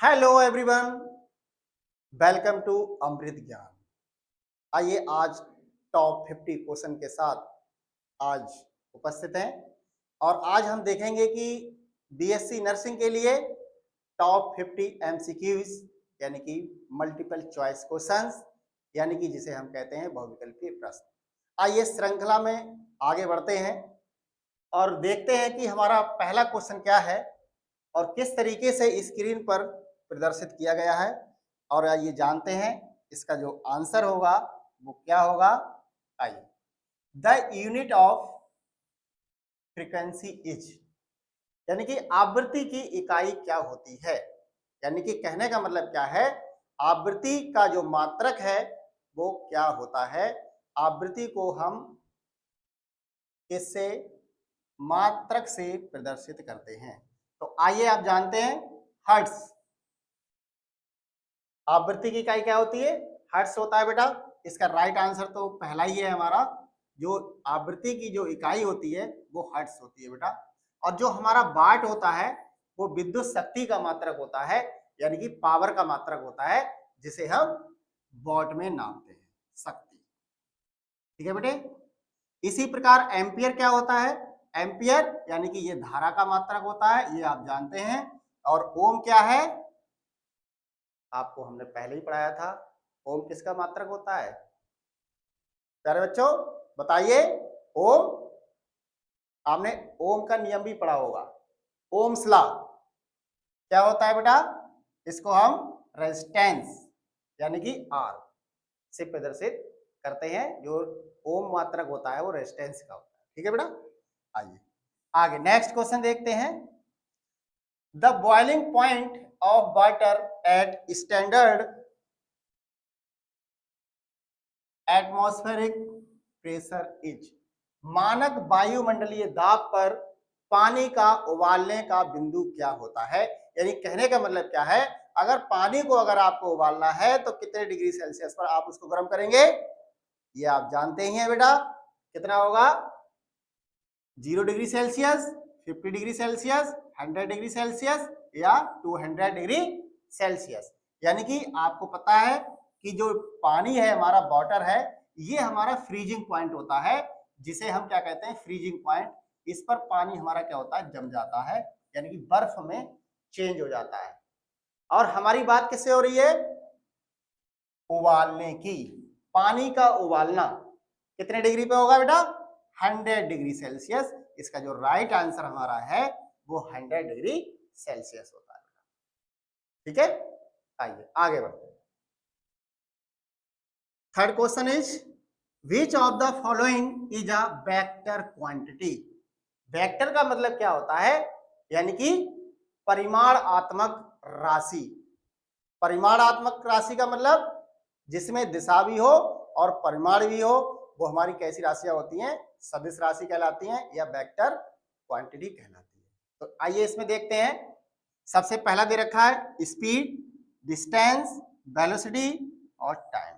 Hello everyone, welcome to अमृत ज्ञान। आइए आज टॉप 50 क्वेश्चन के साथ आज उपस्थित हैं और आज हम देखेंगे कि बीएससी नर्सिंग के लिए टॉप 50 एमसीक्यूज यानी कि मल्टीपल चॉइस क्वेश्चंस यानी कि जिसे हम कहते हैं बहुविकल्पीय प्रश्न। आइए श्रृंखला में आगे बढ़ते हैं और देखते हैं कि हमारा पहला क्वेश्चन क्या है और किस तरीके से स्क्रीन पर प्रदर्शित किया गया है और ये जानते हैं इसका जो आंसर होगा वो क्या होगा। आइए, the unit of frequency is यानी कि आवृत्ति की इकाई क्या होती है। यानी कि कहने का मतलब क्या है, आवृत्ति का जो मात्रक है वो क्या होता है। आवृत्ति को हम किससे, मात्रक से प्रदर्शित करते हैं। तो आइए आप जानते हैं हर्ट्ज। आवृत्ति की इकाई क्या होती है, हर्ट्ज होता है बेटा। इसका राइट आंसर तो पहला ही है हमारा। जो आवृत्ति की जो इकाई होती है वो हर्ट्ज होती है बेटा। और जो हमारा वाट होता है वो विद्युत शक्ति का मात्रक होता है, यानी कि पावर का मात्रक होता है, जिसे हम वॉट में नापते हैं, शक्ति। ठीक है बेटे। इसी प्रकार एम्पियर क्या होता है, एम्पियर यानी कि ये धारा का मात्रक होता है, ये आप जानते हैं। और ओम क्या है, आपको हमने पहले ही पढ़ाया था। ओम किसका मात्रक होता है प्यारे बच्चों, बताइए। ओम, आपने ओम का नियम भी पढ़ा होगा, ओम्स लॉ क्या होता है बेटा। इसको हम रेजिस्टेंस यानी कि आर से प्रदर्शित करते हैं। जो ओम मात्रक होता है वो रेजिस्टेंस का होता है। ठीक है बेटा। आइए आगे नेक्स्ट क्वेश्चन देखते हैं। The boiling point of water at standard atmospheric pressure is. मानक वायुमंडलीय दाब पर पानी का उबालने का बिंदु क्या होता है। यानी कहने का मतलब क्या है, अगर पानी को अगर आपको उबालना है तो कितने डिग्री सेल्सियस पर आप उसको गर्म करेंगे, ये आप जानते ही हैं बेटा। कितना होगा, 0 degree Celsius, 50 degree Celsius, 100 degree Celsius या 200 डिग्री सेल्सियस। यानी कि आपको पता है कि जो पानी है हमारा, वाटर है, ये हमारा फ्रीजिंग पॉइंट होता है, जिसे हम क्या कहते हैं, फ्रीजिंग पॉइंट। इस पर पानी हमारा क्या होता है, जम जाता है, यानी कि बर्फ में चेंज हो जाता है। और हमारी बात किससे हो रही है, उबालने की। पानी का उबालना कितने डिग्री पे होगा बेटा, 100 डिग्री सेल्सियस। इसका जो राइट आंसर हमारा है वो 100 डिग्री सेल्सियस होता है। ठीक है, आइए आगे बढ़ते हैं। Third question is which of the following is a vector quantity. Vector का मतलब क्या होता है, यानी कि परिमाणात्मक राशि। परिमाणात्मक राशि का मतलब जिसमें दिशा भी हो और परिमाण भी हो, वो हमारी कैसी राशियां होती हैं, सदिश राशि कहलाती हैं या वेक्टर क्वांटिटी कहलाती है। तो आइए इसमें देखते हैं। सबसे पहला दे रखा है स्पीड, डिस्टेंस, वेलोसिटी और टाइम।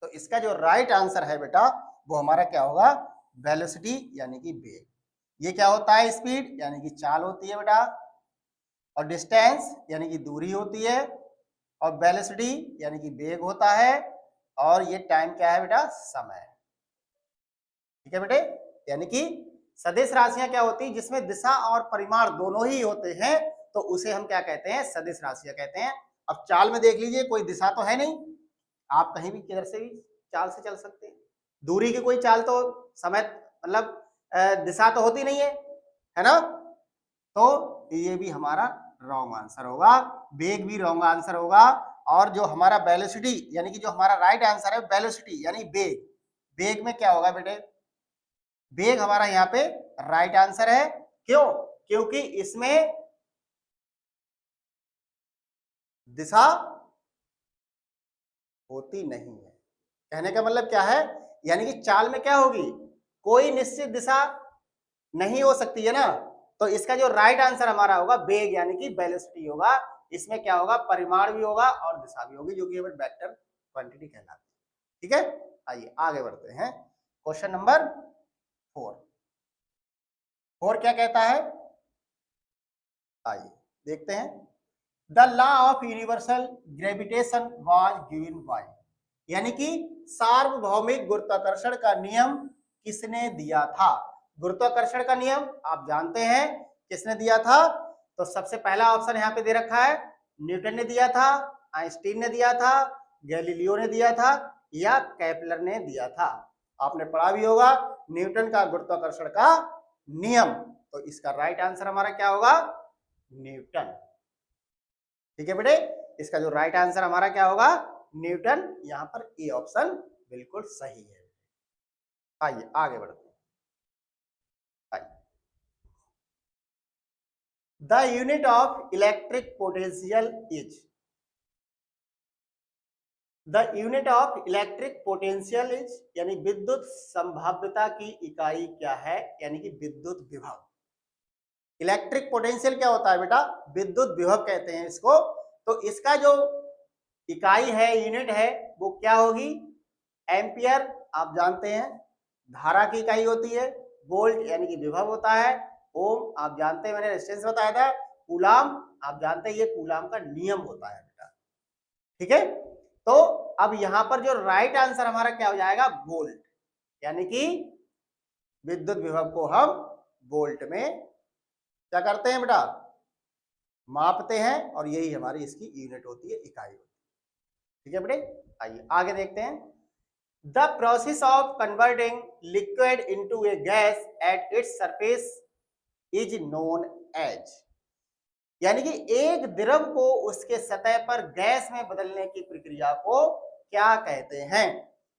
तो इसका जो राइट आंसर है बेटा वो हमारा क्या होगा, वेलोसिटी यानी कि वेग। ये क्या होता है, स्पीड यानी कि चाल होती है बेटा, और डिस्टेंस यानी कि दूरी होती है, और वेलोसिटी यानी कि वेग होता है, और ये टाइम क्या है बेटा, समय। ठीक है बेटे। यानी कि सदिश राशियां क्या होती है, जिसमें दिशा और परिमाण दोनों ही होते हैं, तो उसे हम क्या कहते हैं, सदिश राशियां कहते हैं। अब चाल में देख लीजिए, कोई दिशा तो है नहीं, आप कहीं भी किधर से भी चाल से चल सकते हैं। दूरी की कोई चाल तो समय मतलब दिशा तो होती नहीं है ना। तो ये भी हमारा रॉन्ग आंसर होगा, वेग भी रॉन्ग आंसर होगा। और जो हमारा वेलोसिटी यानी कि जो हमारा राइट आंसर है वेलोसिटी यानी वेग, वेग में क्या होगा बेटे, वेग हमारा यहाँ पे राइट आंसर है। क्यों, क्योंकि इसमें दिशा होती नहीं है। कहने का मतलब क्या है, यानी कि चाल में क्या होगी, कोई निश्चित दिशा नहीं हो सकती है ना। तो इसका जो राइट आंसर हमारा होगा वेग यानी कि वेलोसिटी होगा। इसमें क्या होगा, परिमाण भी होगा और दिशा भी होगी, जो कि वेक्टर क्वांटिटी कहलाती है। ठीक है, आइए आगे बढ़ते हैं। Question number 4। 4 क्या कहता है, आइए देखते हैं। The law of universal gravitation was given by, यानी कि सार्वभौमिक गुरुत्वाकर्षण का नियम किसने दिया था? गुरुत्वाकर्षण का नियम आप जानते हैं किसने दिया था? तो सबसे पहला ऑप्शन यहाँ पे दे रखा है, न्यूटन ने दिया था, आइंस्टीन ने दिया था, गैलीलियो ने दिया था या केपलर ने दिया था। आपने पढ़ा भी होगा न्यूटन का गुरुत्वाकर्षण का नियम। तो इसका राइट आंसर हमारा क्या होगा? न्यूटन। ठीक है बेटे, इसका जो राइट आंसर हमारा क्या होगा? न्यूटन। यहां पर ए ऑप्शन बिल्कुल सही है। आइए आगे बढ़ते हैं। आइए, the unit of electric potential is, the unit of electric potential is, यानी विद्युत संभाव्यता की इकाई क्या है? यानी कि विद्युत विभव। इलेक्ट्रिक पोटेंशियल क्या होता है बेटा? विद्युत विभव कहते हैं इसको। तो इसका जो इकाई है, यूनिट है, वो क्या होगी? एम्पियर आप जानते हैं धारा की इकाई होती है, वोल्ट यानी कि विभव होता है, ओम आप जानते हैं मैंने रेजिस्टेंस बताया था, कूलाम आप जानते हैं ये कूलाम का नियम होता है बेटा। ठीक है, तो अब यहां पर जो राइट आंसर हमारा क्या हो जाएगा? वोल्ट, यानी कि विद्युत विभव को हम वोल्ट में क्या करते हैं बेटा? मापते हैं, और यही हमारी इसकी यूनिट होती है, इकाई होती है। ठीक है बेटे, आइए आगे देखते हैं। The process of converting liquid into a gas at its surface is known as, यानी कि एक द्रव को उसके सतह पर गैस में बदलने की प्रक्रिया को क्या कहते हैं?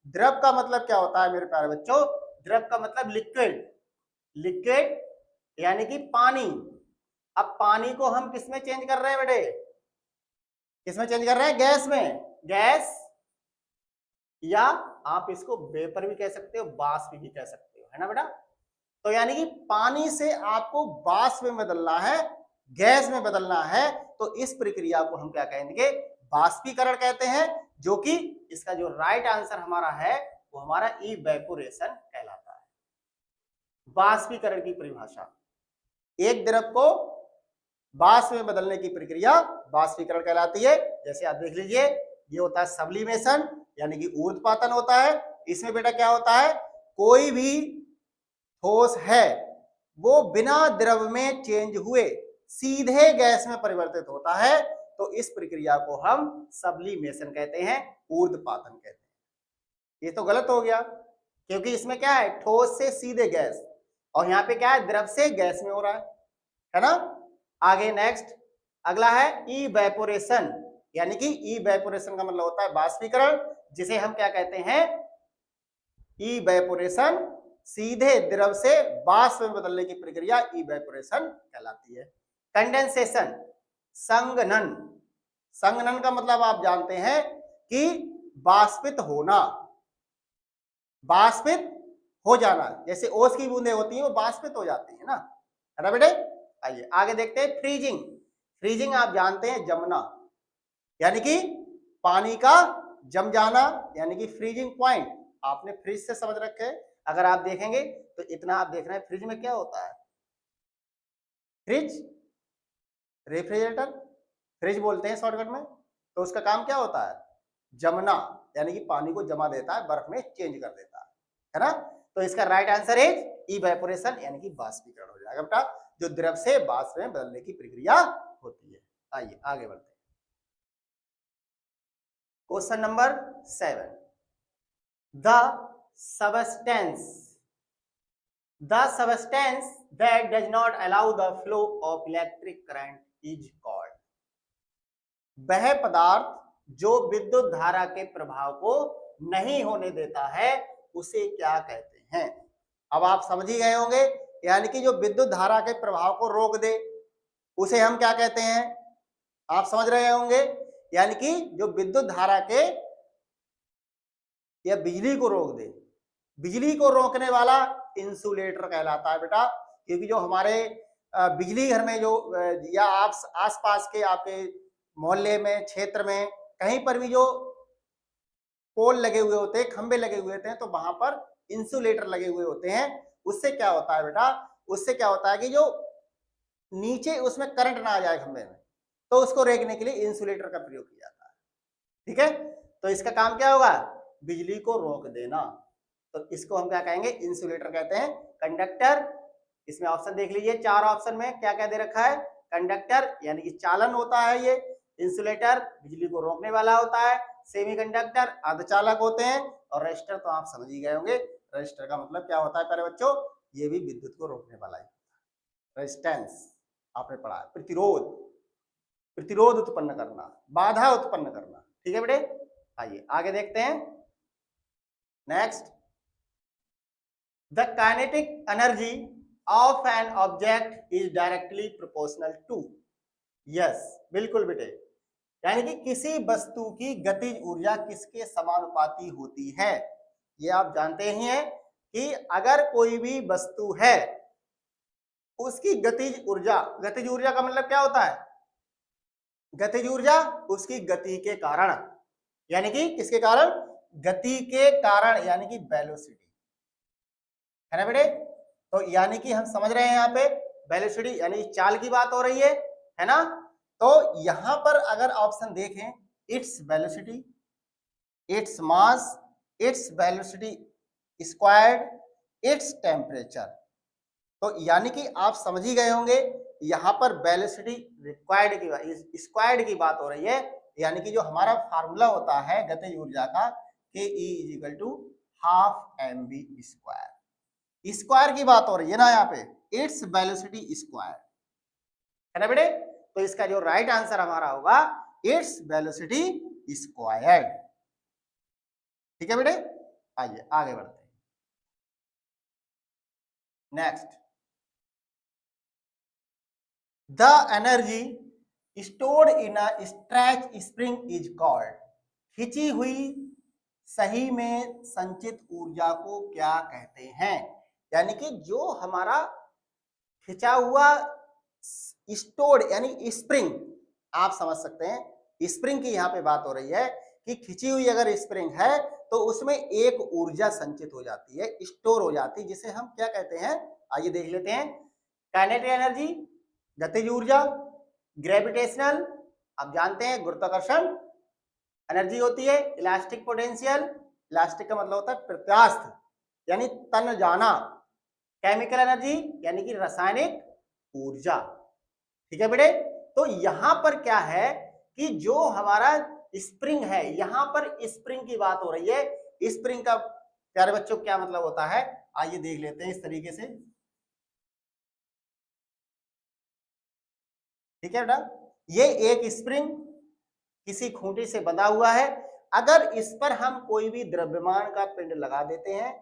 द्रव का मतलब क्या होता है मेरे प्यारे बच्चों? द्रव का मतलब लिक्विड, लिक्विड यानी कि पानी। अब पानी को हम किस में चेंज कर रहे हैं बेटे? किस में चेंज कर रहे हैं? गैस में। गैस, या आप इसको वेपर भी कह सकते हो, वाष्प भी कह सकते हो, है ना बेटा? तो यानी कि पानी से आपको वाष्प में बदलना है, गैस में बदलना है, तो इस प्रक्रिया को हम क्या कहेंगे? वाष्पीकरण कहते हैं, जो कि इसका जो राइट आंसर हमारा है वो हमारा इवेपोरेशन कहलाता है। वाष्पीकरण की परिभाषा, एक द्रव को वाष्प में बदलने की प्रक्रिया वाष्पीकरण कहलाती है। जैसे आप देख लीजिए, ये होता है सब्लिमेशन, यानी कि ऊर्ध्वपातन होता है। इसमें बेटा क्या होता है? कोई भी ठोस है वो बिना द्रव में चेंज हुए सीधे गैस में परिवर्तित होता है, तो इस प्रक्रिया को हम सब्लिमेशन कहते हैं, ऊर्ध्वपातन कहते हैं। ये तो गलत हो गया, क्योंकि इसमें क्या है? ठोस से सीधे गैस, और यहाँ पे क्या है? द्रव से गैस में हो रहा है ना? आगे नेक्स्ट अगला है इवेपोरेशन, यानी कि इवेपोरेशन का मतलब होता है वाष्पीकरण, जिसे हम क्या कहते हैं? इवेपोरेशन, सीधे द्रव से वाष्प में बदलने की प्रक्रिया इवेपोरेशन कहलाती है। कंडेंसेशन, संघनन, संघनन का मतलब आप जानते हैं कि वाष्पित होना, वाष्पित हो जाना, जैसे ओस की बूंदें होती हैं वो वाष्पित हो जाती है ना बेटे? आइए आगे देखते हैं फ्रीजिंग। फ्रीजिंग आप जानते हैं जमना, यानी कि पानी का जम जाना, यानी कि फ्रीजिंग पॉइंट। आपने फ्रिज से समझ रखे, अगर आप देखेंगे तो इतना आप देख रहे हैं फ्रिज में क्या होता है? फ्रिज, रेफ्रिजरेटर, फ्रिज बोलते हैं शॉर्टकट में। तो उसका काम क्या होता है? जमना, यानी कि पानी को जमा देता है, बर्फ में चेंज कर देता है ना? तो इसका राइट आंसर है इवेपोरेशन, यानी कि वाष्पीकरण हो जाएगा बेटा, जो द्रव से वाष्प में बदलने की प्रक्रिया होती है। आइए आगे बढ़ते हैं। Question number 7, the substance that does not allow the flow of electric current is called, वह पदार्थ जो विद्युत धारा के प्रभाव को नहीं होने देता है उसे क्या कहते हैं? अब आप समझ ही गए होंगे, यानी कि जो विद्युत धारा के प्रभाव को रोक दे उसे हम क्या कहते हैं? आप समझ रहे होंगे, यानी कि जो विद्युत धारा के या बिजली को रोक दे, बिजली को रोकने वाला इंसुलेटर कहलाता है बेटा। क्योंकि जो हमारे बिजली घर में जो या आप आसपास के आपके मोहल्ले में, क्षेत्र में, कहीं पर भी जो पोल लगे हुए होते हैं, खंबे लगे हुए होते हैं, तो वहां पर इंसुलेटर लगे हुए होते हैं। उससे क्या होता है बेटा? उससे क्या होता है कि जो नीचे उसमें करंट ना आ जाए खंबे में, तो उसको रोकने के लिए इंसुलेटर का प्रयोग किया जाता है। ठीक है, तो इसका काम क्या होगा, बिजली को रोक देना, तो इसको हम क्या कहेंगे, इंसुलेटर कहते हैं। कंडक्टर, इसमें ऑप्शन देख लीजिए, 4 ऑप्शन में क्या क्या दे रखा है, कंडक्टर यानी कि चालन होता है ये, इंसुलेटर बिजली को रोकने वाला होता है, सेमीकंडक्टर अर्धचालक होते हैं, और रेजिस्टर तो आप समझ ही गए होंगे, रेजिस्टर का मतलब क्या होता है प्यारे बच्चों, ये भी विद्युत को रोकने वाला है। रेजिस्टेंस आपने पढ़ा है, प्रतिरोध, प्रतिरोध उत्पन्न करना, बाधा उत्पन्न करना। ठीक है बेटे, आइए आगे देखते हैं। Next, the kinetic energy of an object is directly proportional to, yes बिल्कुल बेटे, यानी कि किसी वस्तु की गतिज ऊर्जा किसके समानुपाती होती है। ये आप जानते ही हैं कि अगर कोई भी वस्तु है उसकी गतिज ऊर्जा का मतलब क्या होता है, गतिज ऊर्जा उसकी गति के कारण, यानी कि किसके कारण, गति के कारण, यानी कि वेलोसिटी, है ना बेटे। तो यानी कि हम समझ रहे हैं यहाँ पे वेलोसिटी यानी चाल की बात हो रही है ना। तो यहां पर अगर ऑप्शन देखें, its velocity, its mass, its velocity squared, its temperature, तो यानी कि आप समझ ही गए होंगे यहां पर वेलोसिटी रिक्वायर्ड की, स्क्वायर्ड की बात हो रही है, यानी कि जो हमारा फार्मूला होता है गतिज ऊर्जा का, K E is equal to half M V square, square की बात हो रही है ना यहाँ पे, इट्स वेलोसिटी स्क्वायर, है ना बेटे। तो इसका जो राइट आंसर हमारा होगा इट्स वेलोसिटी स्क्वायर्ड। ठीक है बेटे, आइए आगे बढ़ते हैं। Next, the energy stored in a stretch spring is called, खिंची हुई सही में संचित ऊर्जा को क्या कहते हैं, यानी कि जो हमारा खिंचा हुआ स्टोर्ड यानी स्प्रिंग, आप समझ सकते हैं स्प्रिंग की यहाँ पे बात हो रही है कि खिंची हुई अगर स्प्रिंग है तो उसमें एक ऊर्जा संचित हो जाती है, स्टोर हो जाती है, जिसे हम क्या कहते हैं, आइए देख लेते हैं। काइनेटिक एनर्जी गतिज ऊर्जा, ग्रेविटेशनल आप जानते हैं गुरुत्वाकर्षण एनर्जी होती है, इलास्टिक पोटेंशियल, इलास्टिक का मतलब होता है प्रत्यास्थ यानी तन जाना, केमिकल एनर्जी यानी कि रासायनिक ऊर्जा। ठीक है बेटे, तो यहां पर क्या है कि जो हमारा स्प्रिंग है, यहां पर स्प्रिंग की बात हो रही है, स्प्रिंग का प्यारे बच्चों क्या मतलब होता है, आइए देख लेते हैं इस तरीके से। ठीक है बेटा, ये एक स्प्रिंग किसी खूंटी से बंधा हुआ है, अगर इस पर हम कोई भी द्रव्यमान का पिंड लगा देते हैं,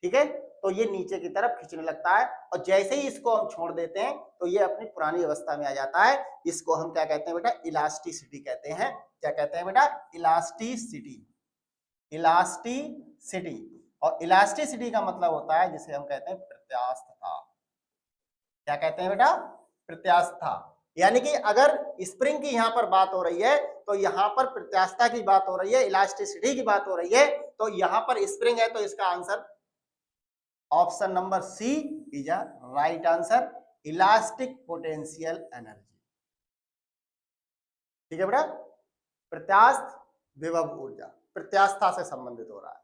ठीक है, तो ये नीचे की तरफ खींचने लगता है, और जैसे ही इसको हम छोड़ देते हैं तो ये अपनी पुरानी अवस्था में आ जाता है। इसको हम क्या कहते हैं बेटा, इलास्टिसिटी कहते हैं। क्या कहते हैं बेटा, इलास्टिसिटी, इलास्टिसिटी। और इलास्टिसिटी का मतलब होता है जिसे हम कहते हैं प्रत्यास्थता। क्या कहते हैं बेटा, प्रत्यास्थता, यानी कि अगर स्प्रिंग की यहाँ पर बात हो रही है तो यहाँ पर प्रत्यास्थता की बात हो रही है, इलास्टिसिटी की बात हो रही है, तो यहाँ पर स्प्रिंग है तो इसका answer option number C is a right answer, elastic potential energy. ठीक है बेटा, प्रत्यास्थ विभव ऊर्जा प्रत्यास्थता से संबंधित हो रहा है।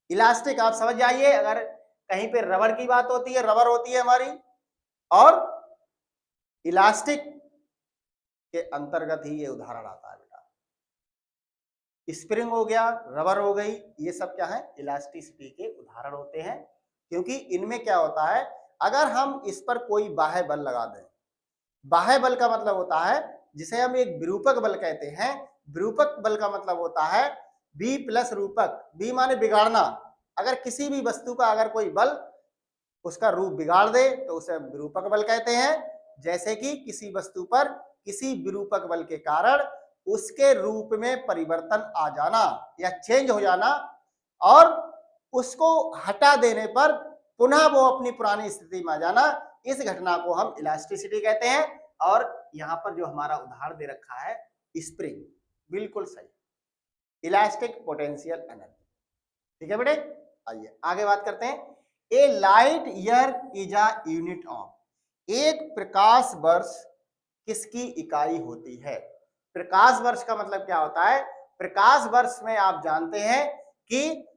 इलास्टिक आप समझ जाइए, अगर कहीं पे रबर की बात होती है, रबर होती है हमारी, और इलास्टिक के अंतर्गत ही ये उदाहरण आता है बेटा। स्प्रिंग हो गया, रबर हो गई, ये सब क्या है, इलास्टिसिटी के उदाहरण होते हैं, क्योंकि इनमें क्या होता है, अगर हम इस पर कोई बाह्य बल लगा दें, बाह्य बल का मतलब होता है जिसे हम एक विरूपक बल कहते हैं, विरूपक बल का मतलब होता है बी प्लस रूपक, बी माने बिगाड़ना, अगर किसी भी वस्तु का अगर कोई बल उसका रूप बिगाड़ दे तो उसे विरूपक बल कहते हैं। जैसे कि किसी वस्तु पर किसी विरूपक बल के कारण उसके रूप में परिवर्तन आ जाना या चेंज हो जाना, और उसको हटा देने पर पुनः वो अपनी पुरानी स्थिति में आ जाना, इस घटना को हम इलास्टिसिटी कहते हैं। और यहाँ पर जो हमारा उदाहरण दे रखा है स्प्रिंग, बिल्कुल सही, इलास्टिक पोटेंशियल एनर्जी। ठीक है बेटे, आइए आगे बात करते हैं। A light year is a unit of, एक प्रकाश वर्ष किसकी इकाई होती है। प्रकाश वर्ष का मतलब क्या होता है? प्रकाश वर्ष में आप जानते हैं कि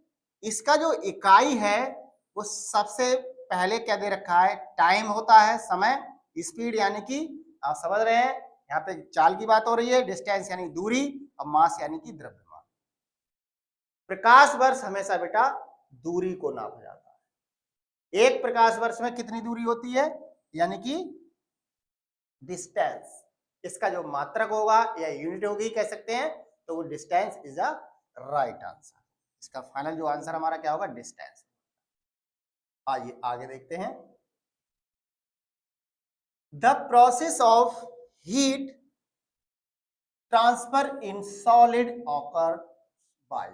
इसका जो इकाई है वो सबसे पहले क्या दे रखा है? टाइम होता है, समय, स्पीड यानी कि आप समझ रहे हैं यहाँ पे चाल की बात हो रही है, डिस्टेंस यानी दूरी, और मास यानी कि द्रव्यमान। प्रकाश वर्ष हमेशा बेटा दूरी को नापा जाता है। एक प्रकाश वर्ष में कितनी दूरी होती है? यानी कि डिस्टेंस, इसका जो मात्रक होगा या यूनिट होगी कह सकते हैं, तो वो distance is a right answer. इसका फाइनल जो आंसर हमारा क्या होगा? डिस्टेंस। आइए आगे देखते हैं। The process of heat transfer in solid occur by,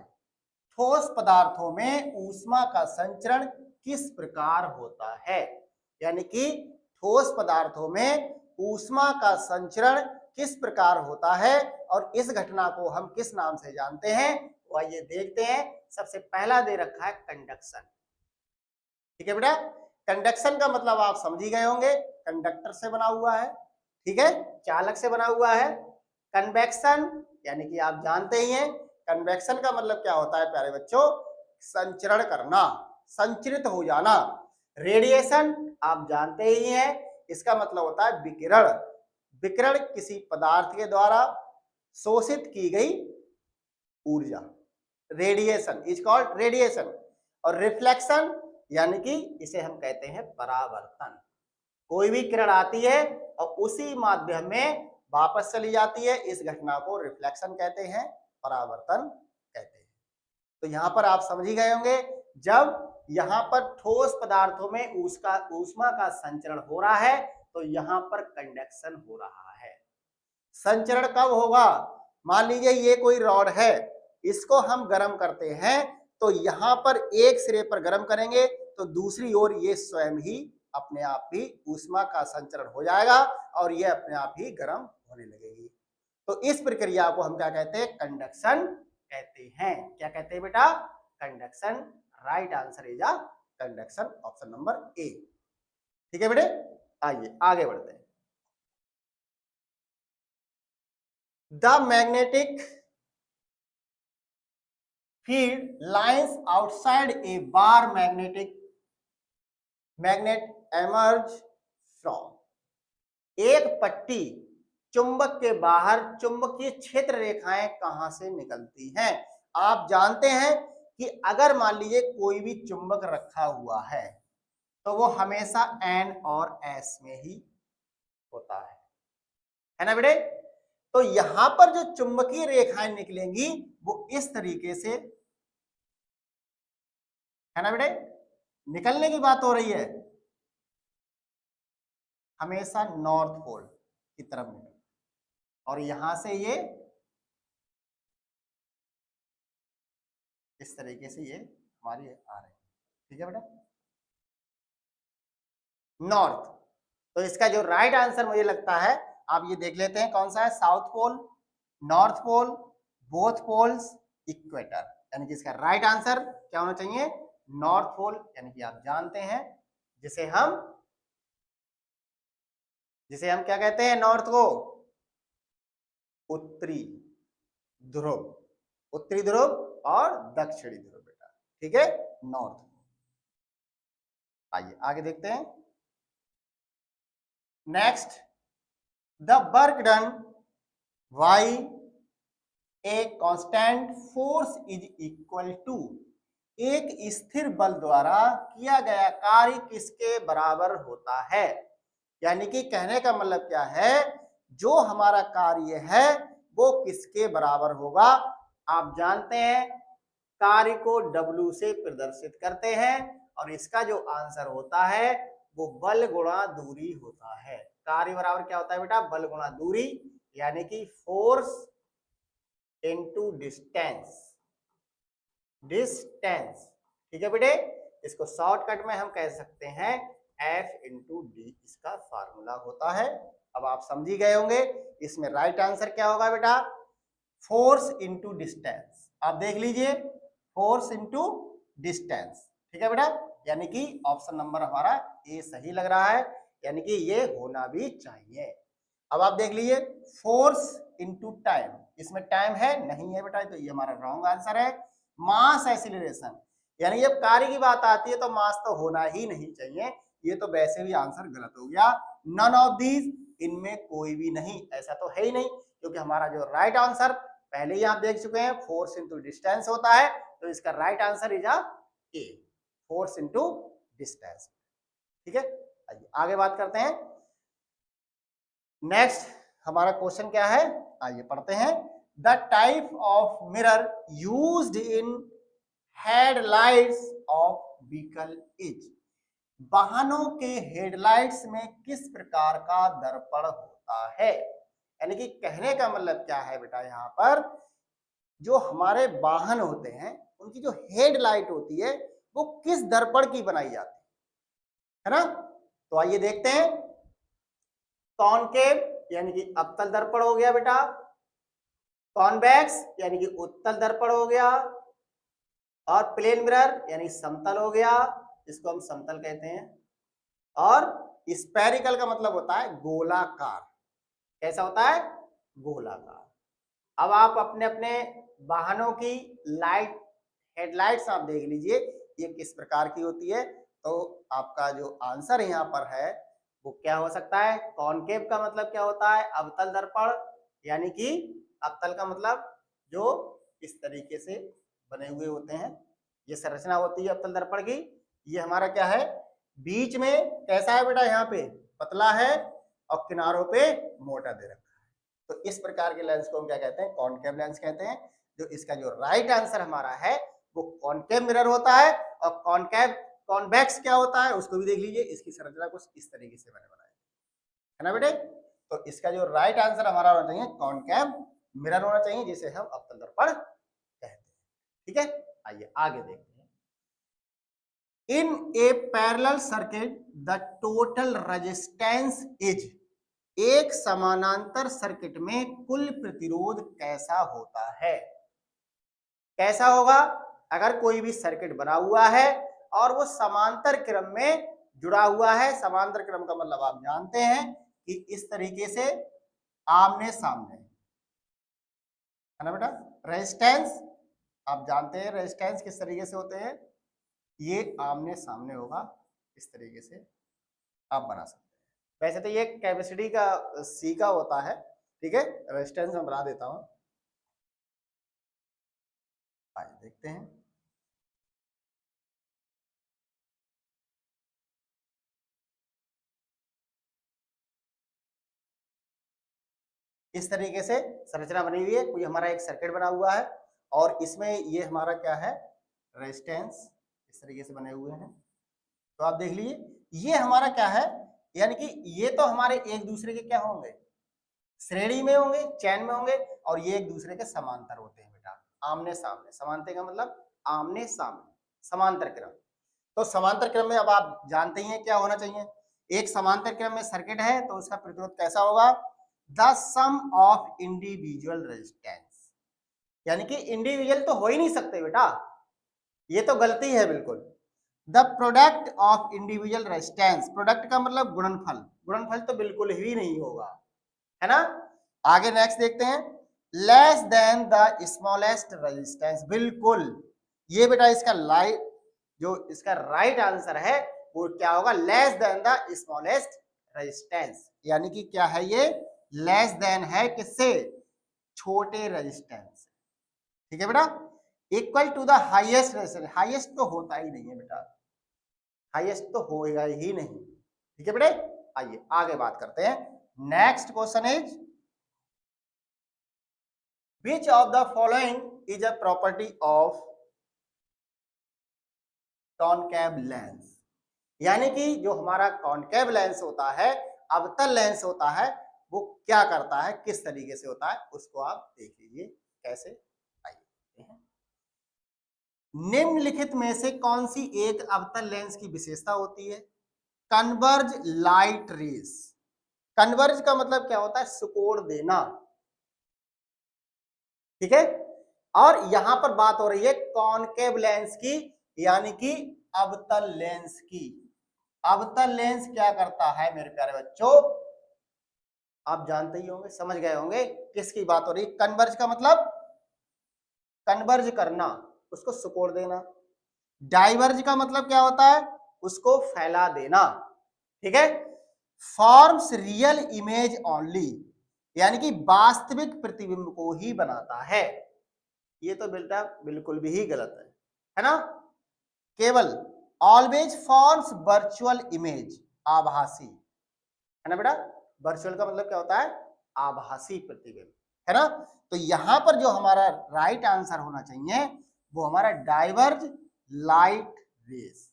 ठोस पदार्थों में ऊष्मा का संचरण किस प्रकार होता है? यानी कि ठोस पदार्थों में ऊष्मा का संचरण किस प्रकार होता है और इस घटना को हम किस नाम से जानते हैं? तो आइए देखते हैं। सबसे पहला दे रखा है कंडक्शन। ठीक है बेटा, कंडक्शन का मतलब आप समझ ही गए होंगे, कंडक्टर से बना हुआ है, ठीक है, चालक से बना हुआ है। कन्वेक्शन यानी कि आप जानते ही हैं, कन्वेक्शन का मतलब क्या होता है प्यारे बच्चों? संचरण करना, संचरित हो जाना। रेडिएशन आप जानते ही हैं, इसका मतलब होता है विकिरण। विकिरण किसी पदार्थ के द्वारा शोषित की गई ऊर्जा, रेडिएशन इज कॉल्ड रेडिएशन। और रिफ्लेक्शन यानी कि इसे हम कहते हैं परावर्तन। कोई भी किरण आती है और उसी माध्यम में वापस चली जाती है, इस घटना को रिफ्लेक्शन कहते हैं, परावर्तन कहते हैं। तो यहाँ पर आप समझ ही गए होंगे, जब यहाँ पर ठोस पदार्थों में ऊष्मा का संचरण हो रहा है तो यहाँ पर कंडक्शन हो रहा है। संचरण कब होगा? मान लीजिए ये कोई रॉड है, इसको हम गर्म करते हैं, तो यहाँ पर एक सिरे पर गर्म करेंगे तो दूसरी ओर ये स्वयं ही अपने आप ही ऊष्मा का संचरण हो जाएगा और ये अपने आप ही गर्म होने लगेगी। तो इस प्रक्रिया को हम क्या कहते हैं? कंडक्शन कहते हैं। क्या कहते हैं बेटा? Conduction. Right answer is a conduction, option number A. ठीक है बेटे, आइए आगे बढ़ते हैं। The magnetic field lines outside A bar magnet emerge from, एक पट्टी चुंबक के बाहर चुंबकीय क्षेत्र रेखाएं कहां से निकलती हैं? आप जानते हैं कि अगर मान लीजिए कोई भी चुंबक रखा हुआ है तो वो हमेशा N और S में ही होता है ना बेटे? तो यहां पर जो चुंबकीय रेखाएं निकलेंगी वो इस तरीके से, है ना बेटे? निकलने की बात हो रही है, हमेशा नॉर्थ पोल की तरफ निकल, और यहां से ये इस तरीके से ये हमारी आ रही है। ठीक है बेटा, नॉर्थ। तो इसका जो राइट आंसर मुझे लगता है, आप ये देख लेते हैं कौन सा है? South pole, north pole, both poles, equator. यानी कि इसका राइट आंसर क्या होना चाहिए? North pole. यानी कि आप जानते हैं जिसे हम क्या कहते हैं? नॉर्थ को उत्तरी ध्रुव, उत्तरी ध्रुव और दक्षिणी ध्रुव बेटा। ठीक है, नॉर्थ। आइए आगे देखते हैं। Next, the work done by a constant force is equal to, एक स्थिर बल द्वारा किया गया कार्य किसके बराबर होता है? यानी कि कहने का मतलब क्या है, जो हमारा कार्य है वो किसके बराबर होगा? आप जानते हैं कार्य को W से प्रदर्शित करते हैं और इसका जो आंसर होता है वो बल गुणा दूरी होता है। कार्य बराबर क्या होता है बेटा? बल गुणा दूरी, यानी कि फोर्स इनटू डिस्टेंस, डिस्टेंस। ठीक है बेटे, इसको शॉर्टकट में हम कह सकते हैं F इंटू डी, इसका फार्मूला होता है। अब आप समझ ही गए होंगे इसमें राइट आंसर क्या होगा बेटा? Force into distance. आप देख लीजिए, फोर्स इंटू डिस्टेंस। ठीक है बेटा, यानी कि ऑप्शन नंबर हमारा ए सही लग रहा है, यानी कि ये होना भी चाहिए। अब आप देख लीजिए, फोर्स इनटू टाइम, इसमें टाइम है नहीं है बेटा, तो ये हमारा रॉन्ग आंसर है। मास एक्सीलरेशन, यानी जब कार्य की बात आती है तो मास तो होना ही नहीं चाहिए, ये तो वैसे भी आंसर गलत हो गया। नन ऑफ दीज, इनमें कोई भी नहीं, ऐसा तो है ही नहीं, क्योंकि हमारा जो राइट आंसर पहले ही आप देख चुके हैं, फोर्स इनटू डिस्टेंस होता है, तो इसका right answer is a, force into distance. ठीक है, आगे बात करते हैं। नेक्स्ट हमारा क्वेश्चन क्या है, आइए पढ़ते हैं। The type of mirror used in headlights of vehicle is, वाहनों के हेडलाइट्स में किस प्रकार का दर्पण होता है। यानी कि कहने का मतलब क्या है बेटा, यहाँ पर जो हमारे वाहन होते हैं उनकी जो हेडलाइट होती है वो किस दर्पण की बनाई जाती है ना। तो आइए देखते हैं। कॉनकेव यानी कि अवतल दर्पण हो गया बेटा, कॉन्वेक्स यानी कि उत्तल दर्पण हो गया, और प्लेन मिरर यानी समतल हो गया, इसको हम समतल कहते हैं, और स्फेरिकल का मतलब होता है गोलाकार। कैसा होता है, गोलाकार। अब आप अपने अपने वाहनों की लाइट हेडलाइट्स आप देख लीजिए ये किस प्रकार की होती है, तो आपका जो आंसर यहाँ पर है वो क्या हो सकता है। कॉनकेव का मतलब क्या होता है, अवतल दर्पण, यानी कि अवतल का मतलब जो इस तरीके से बने हुए होते हैं, ये संरचना होती है अवतल दर्पण की। ये हमारा क्या है, बीच में कैसा है बेटा, यहाँ पे पतला है और किनारों पे मोटा दे रखा है, तो इस प्रकार के लेंस को हम क्या कहते हैं, कॉनकेव लेंस कहते हैं। जो इसका जो राइट आंसर हमारा है वो कॉनकेव मिरर होता है। और कॉनकेव कॉन्वेक्स क्या होता है उसको भी देख लीजिए, इसकी संरचना कुछ इस तरीके से मैंने बनाया है ना बेटे। तो इसका जो राइट आंसर हमारा होना चाहिए कॉनकेव मिरर होना चाहिए, जिसे हम अवतल दर्पण कहते हैं। ठीक है, आइए आगे देखते हैं। In a parallel circuit the total resistance is, एक समानांतर सर्किट में कुल प्रतिरोध कैसा होता है। कैसा होगा, अगर कोई भी सर्किट बना हुआ है और वो समांतर क्रम में जुड़ा हुआ है। समांतर क्रम का मतलब आप जानते हैं कि इस तरीके से आमने सामने है ना बेटा। रेजिस्टेंस आप जानते हैं, रेजिस्टेंस किस तरीके से होते हैं, ये आमने सामने होगा, इस तरीके से आप बना सकते हैं। वैसे तो ये कैपेसिटी का सी का होता है, ठीक है। रेजिस्टेंस मैं बना देता हूं, आइए देखते हैं। इस तरीके से संरचना बनी हुई है, कोई हमारा एक सर्किट बना हुआ है और इसमें ये हमारा क्या है, रेजिस्टेंस इस तरीके से बने हुए हैं। तो आप देख लीजिए ये हमारा क्या है, यानी कि ये तो हमारे एक दूसरे के क्या होंगे, श्रेणी में होंगे, चैन में होंगे, और ये एक दूसरे के समांतर होते हैं बेटा, आमने सामने। समांतर का मतलब आमने सामने, समांतर क्रम। तो समांतर क्रम में अब आप जानते ही हैं क्या होना चाहिए। एक समांतर क्रम में सर्किट है तो उसका प्रतिरोध कैसा होगा, the sum of individual resistance, यानी कि इंडिविजुअल तो हो ही नहीं सकते बेटा, ये तो गलती है बिल्कुल। The product of individual resistance, product का मतलब गुणनफल, गुणनफल तो बिल्कुल ही नहीं होगा, है ना। आगे नेक्स्ट देखते हैं। Less than the smallest resistance, बिल्कुल ये बेटा इसका जो इसका राइट आंसर है वो क्या होगा, less than the smallest resistance, यानी कि क्या है ये, लेस देन है किससे, छोटे रेजिस्टेंस। ठीक है बेटा, equal to the highest resistance, highest तो होता ही नहीं है बेटा, हाईएस्ट तो होएगा ही नहीं। ठीक है बेटे, आइए आगे बात करते हैं। Next question is, which of the following is a property of concave lens, यानी कि जो हमारा कॉनकेव लेंस होता है, अवतल लेंस होता है, वो क्या करता है, किस तरीके से होता है, उसको आप देख लीजिए कैसे। आइए, निम्नलिखित में से कौन सी एक अवतल लेंस की विशेषता होती है, कन्वर्ज लाइट रेज। कन्वर्ज का मतलब क्या होता है, सुकोड़ देना, ठीक है। और यहां पर बात हो रही है कॉनकेव लेंस की, यानी कि अवतल लेंस की। अवतल लेंस क्या करता है मेरे प्यारे बच्चों, आप जानते ही होंगे, समझ गए होंगे किसकी बात हो रही है। कन्वर्ज का मतलब कन्वर्ज करना, उसको सिकोड़ देना। डाइवर्ज का मतलब क्या होता है, उसको फैला देना, ठीक है। फॉर्म्स रियल इमेज ओनली, यानी कि वास्तविक प्रतिबिंब को ही बनाता है। ये तो बेटा बिल्कुल भी ही गलत है ना। केवल ऑलवेज फॉर्म्स वर्चुअल इमेज, आभासी, है ना बेटा। वर्चुअल का मतलब क्या होता है, आभासी प्रतिबिंब, है ना। तो यहां पर जो हमारा राइट आंसर होना चाहिए वो हमारा डाइवर्ज लाइट रेज,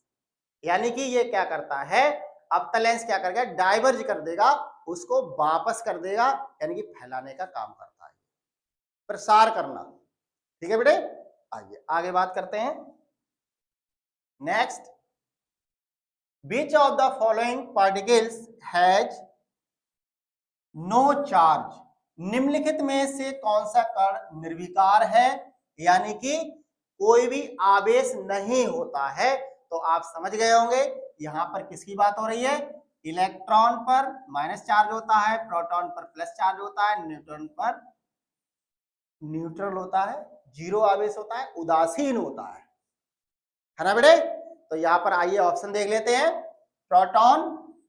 यानी कि ये क्या करता है, अपतल लेंस क्या करेगा, डाइवर्ज कर देगा, उसको वापस कर देगा, यानी कि फैलाने का काम करता है, प्रसार करना, ठीक है बेटे। आइए आगे बात करते हैं। Next, which of the following particles has no charge, निम्नलिखित में से कौन सा कण निर्विकार है, यानी कि कोई भी आवेश नहीं होता है। तो आप समझ गए होंगे यहां पर किसकी बात हो रही है, इलेक्ट्रॉन पर माइनस चार्ज होता है, प्रोटॉन पर प्लस चार्ज होता है, न्यूट्रॉन पर न्यूट्रल होता है, जीरो आवेश होता है, उदासीन होता है ना बेटे। तो यहां पर आइए ऑप्शन देख लेते हैं। प्रोटॉन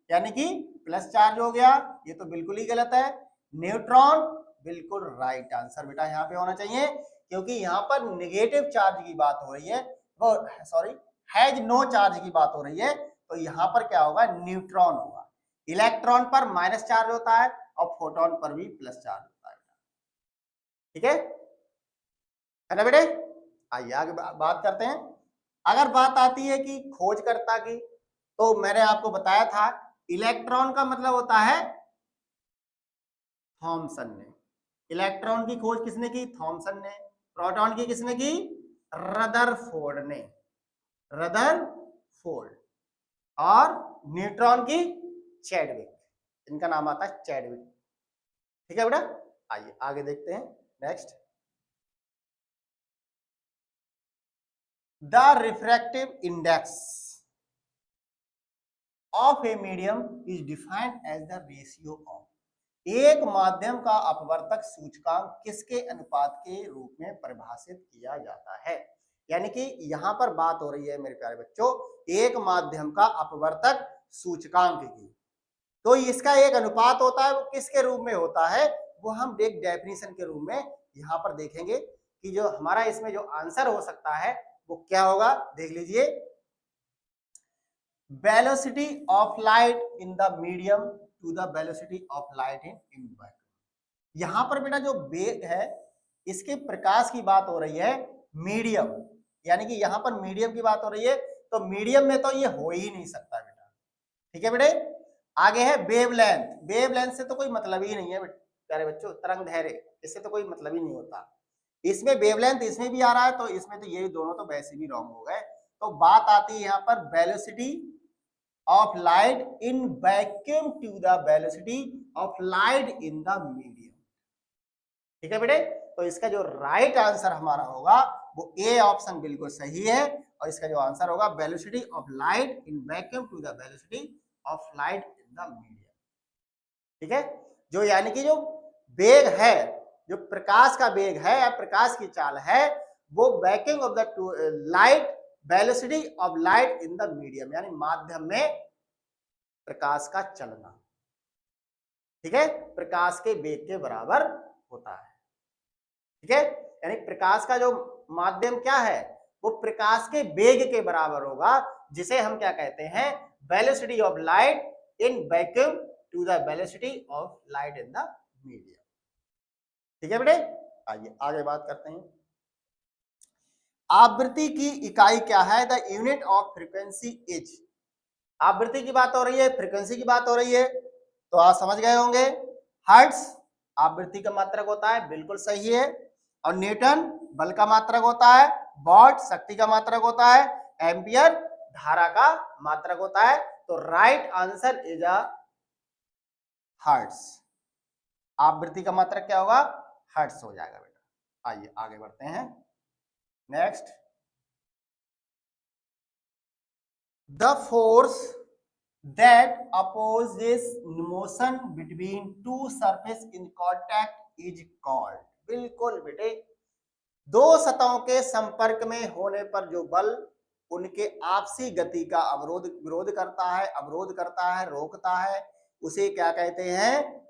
यानी कि प्लस चार्ज हो गया, ये तो बिल्कुल ही गलत है। न्यूट्रॉन बिल्कुल राइट आंसर बेटा यहाँ पे होना चाहिए, क्योंकि यहाँ पर नेगेटिव चार्ज की बात हो रही है, वो सॉरी हैज नो चार्ज की बात हो रही है। तो यहाँ पर क्या होगा, न्यूट्रॉन होगा। इलेक्ट्रॉन पर माइनस चार्ज होता है और प्रोटॉन पर भी प्लस चार्ज होता है, ठीक है ना बेटे। आइए आगे बात करते हैं। अगर बात आती है कि खोजकर्ता की, तो मैंने आपको बताया था इलेक्ट्रॉन का मतलब होता है थॉमसन ने, इलेक्ट्रॉन की खोज किसने की, थॉमसन ने। प्रोटॉन की किसने की, रदरफोर्ड ने, रदरफोर्ड। और न्यूट्रॉन की चैडविक, इनका नाम आता है चैडविक, ठीक है बेटा। आइए आगे देखते हैं। Next, the refractive index of a medium is defined as the ratio of, एक माध्यम का अपवर्तक सूचकांक किसके अनुपात के रूप में परिभाषित किया जाता है। यानी कि यहां पर बात हो रही है मेरे प्यारे बच्चों, एक माध्यम का अपवर्तक सूचकांक की, तो इसका एक अनुपात होता है, वो किसके रूप में होता है, वो हम एक डेफिनेशन के रूप में यहां पर देखेंगे कि जो हमारा इसमें जो आंसर हो सकता है वो क्या होगा, देख लीजिए। Velocity of light in the medium to the velocity of light in impact, यहां पर बेटा जो वेग है इसके प्रकाश की बात हो रही है मीडियम, यानी कि यहां पर मीडियम की बात हो रही है, तो मीडियम में तो ये हो ही नहीं सकता बेटा, ठीक है बेटे। आगे है वेवलेंथ, वेवलेंथ से तो कोई मतलब ही नहीं है प्यारे बच्चों, तरंग दैर्घ्य, इससे तो कोई मतलब ही नहीं होता। इसमें वेवलेंथ इसमें भी आ रहा है, तो इसमें तो ये दोनों तो वैसे भी रॉन्ग हो गए। तो बात आती है यहाँ पर velocity of light in vacuum to the velocity of light in the medium, ठीक है बेटे। तो इसका जो राइट आंसर हमारा होगा वो ए ऑप्शन बिल्कुल सही है, और इसका जो आंसर होगा velocity of light in vacuum to the velocity of light in the medium, ठीक है। जो यानी कि जो वेग है, जो प्रकाश का वेग है या प्रकाश की चाल है, वो vacuum of the light velocity of light in the medium, यानी माध्यम में प्रकाश का चलना, ठीक है, प्रकाश के वेग के बराबर होता है, ठीक है। यानी प्रकाश का जो माध्यम क्या है, वो प्रकाश के वेग के बराबर होगा, जिसे हम क्या कहते हैं, velocity of light in vacuum to the velocity of light in the medium, ठीक है बेटे। आइए आगे बात करते हैं। आवृत्ति की इकाई क्या है, the unit of frequency is, आवृत्ति की बात हो रही है, फ्रीक्वेंसी की बात हो रही है, तो आप समझ गए होंगे हर्ट्ज आवृत्ति का मात्रक होता है, बिल्कुल सही है। और न्यूटन बल का मात्रक होता है, वॉट शक्ति का मात्रक होता है, एम्पियर धारा का मात्रक होता है। तो right answer is a hertz, आवृत्ति का मात्रक क्या होगा, हर्ट्ज हो जाएगा बेटा। आइए आगे बढ़ते हैं। Next, the force that opposes motion between two surface in contact is called। बिल्कुल बेटे, दो सतहों के संपर्क में होने पर जो बल उनके आपसी गति का विरोध करता है, रोकता है, उसे क्या कहते हैं?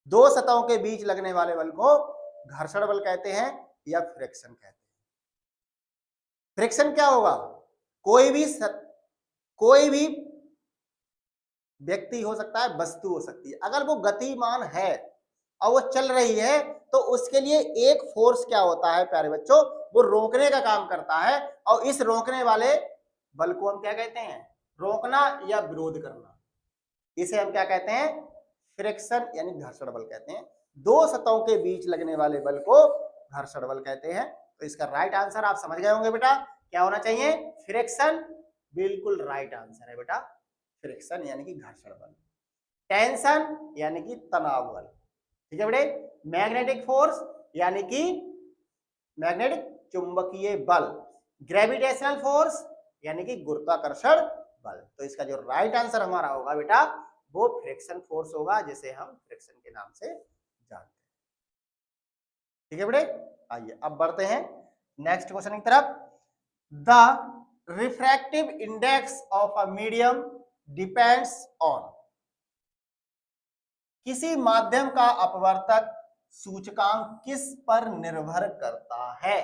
दो सतहों के बीच लगने वाले बल को घर्षण बल कहते हैं या फ्रिक्शन कहते हैं। फ्रिक्शन क्या होगा? कोई भी व्यक्ति हो सकता है, वस्तु हो सकती है, अगर वो गतिमान है और वो चल रही है तो उसके लिए एक फोर्स क्या होता है प्यारे बच्चों? वो रोकने का काम करता है, और इस रोकने वाले बल को हम क्या कहते हैं? रोकना या विरोध करना। इसे हम क्या कहते हैं? फ्रिक्शन यानी घर्षण बल कहते हैं। दो सतहों के बीच लगने वाले बल को घर्षण बल कहते हैं। तो इसका राइट आंसर आप समझ गए होंगे बेटा, क्या होना चाहिए? फ्रिक्शन। बिल्कुल राइट आंसर है बेटा, फ्रिक्शन यानी कि घर्षण बल। टेंशन यानी कि तनाव बल, ठीक है बेटे। मैग्नेटिक फोर्स यानी कि मैग्नेटिक चुंबकीय बल। ग्रेविटेशनल फोर्स यानी कि गुरुत्वाकर्षण बल। तो इसका जो राइट आंसर हमारा होगा बेटा, वो फ्रिक्शन फोर्स होगा, जिसे हम फ्रिक्शन के नाम से जानते हैं। ठीक है बेटे, आइए अब बढ़ते हैं नेक्स्ट क्वेश्चन की तरफ। The refractive index of a medium depends on. किसी माध्यम का अपवर्तक सूचकांक किस पर निर्भर करता है?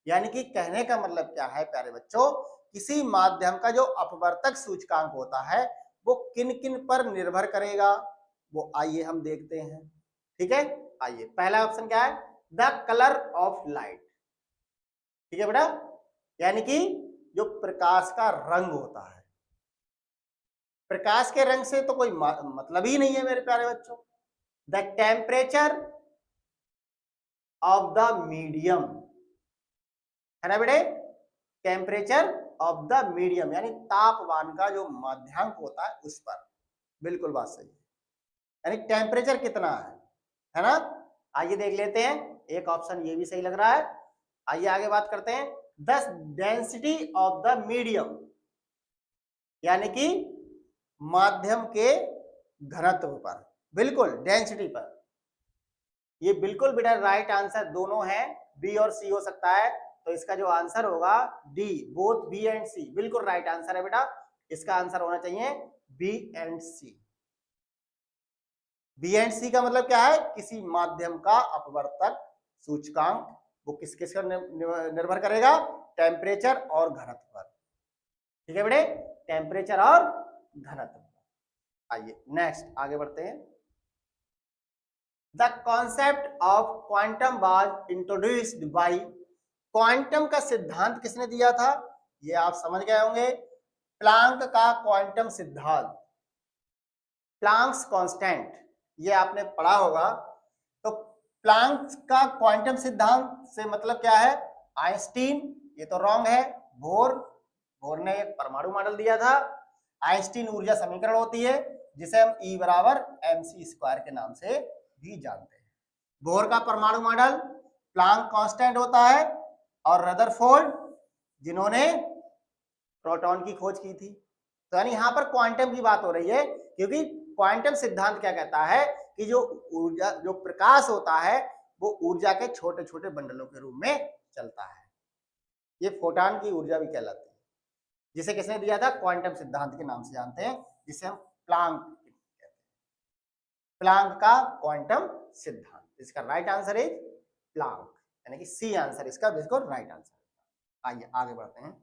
यानी कि कहने का मतलब क्या है प्यारे बच्चों, किसी माध्यम का जो अपवर्तक सूचकांक होता है वो किन किन पर निर्भर करेगा, वो आइए हम देखते हैं। ठीक है, आइए पहला ऑप्शन क्या है? The colour of light. ठीक है बेटा, यानी कि जो प्रकाश का रंग होता है। प्रकाश के रंग से तो कोई मतलब ही नहीं है मेरे प्यारे बच्चों। The temperature of the medium, है ना बेटे? टेम्परेचर ऑफ द मीडियम यानी तापमान का जो माध्यांक होता है उस पर। बिल्कुल बात सही है, यानी टेम्परेचर कितना है ना? आइए देख लेते हैं, एक ऑप्शन ये भी सही लग रहा है। आइए आगे बात करते हैं। The density of the medium, यानी कि माध्यम के घनत्व पर। बिल्कुल डेंसिटी पर। ये बिल्कुल बेटा राइट आंसर दोनों है, बी और सी हो सकता है, तो इसका जो आंसर होगा D, both B and C. बिल्कुल राइट आंसर है बेटा, इसका आंसर होना चाहिए B and C. B and C का मतलब क्या है? किसी माध्यम का अपवर्तक सूचकांक वो किस किस पर निर्भर करेगा? टेम्परेचर और घनत्व पर। ठीक है बेटे, टेम्परेचर और घनत्व। आइए नेक्स्ट आगे बढ़ते हैं। The concept of quantum was introduced by. Quantum का सिद्धांत किसने दिया था? ये आप समझ गए होंगे, प्लांक का क्वांटम सिद्धांत, प्लांक्स कांस्टेंट, ये आपने पढ़ा होगा। तो प्लांक का क्वांटम सिद्धांत से मतलब क्या है? आइंस्टीन, ये तो रॉन्ग है। बोर ने एक परमाणु मॉडल दिया था। आइंस्टीन ऊर्जा समीकरण होती है जिसे हम E बराबर mc² के नाम से भी जानते हैं। बोर का परमाणु मॉडल, प्लांक कांस्टेंट होता है, और रदरफोर्ड जिन्होंने प्रोटॉन की खोज की थी। तो यानी यहां पर क्वांटम की बात हो रही है, क्योंकि क्वांटम सिद्धांत क्या कहता है कि जो ऊर्जा, जो प्रकाश होता है वो ऊर्जा के छोटे छोटे बंडलों के रूप में चलता है। ये फोटॉन की ऊर्जा भी कहलाती है, जिसे किसने दिया था? क्वांटम सिद्धांत के नाम से जानते हैं, जिसे हम प्लांक कहते हैं। प्लांक का क्वांटम सिद्धांत। इसका राइट आंसर है प्लांक, यानी कि सी आंसर इसका बिल्कुल राइट आंसर। आइए आगे बढ़ते हैं।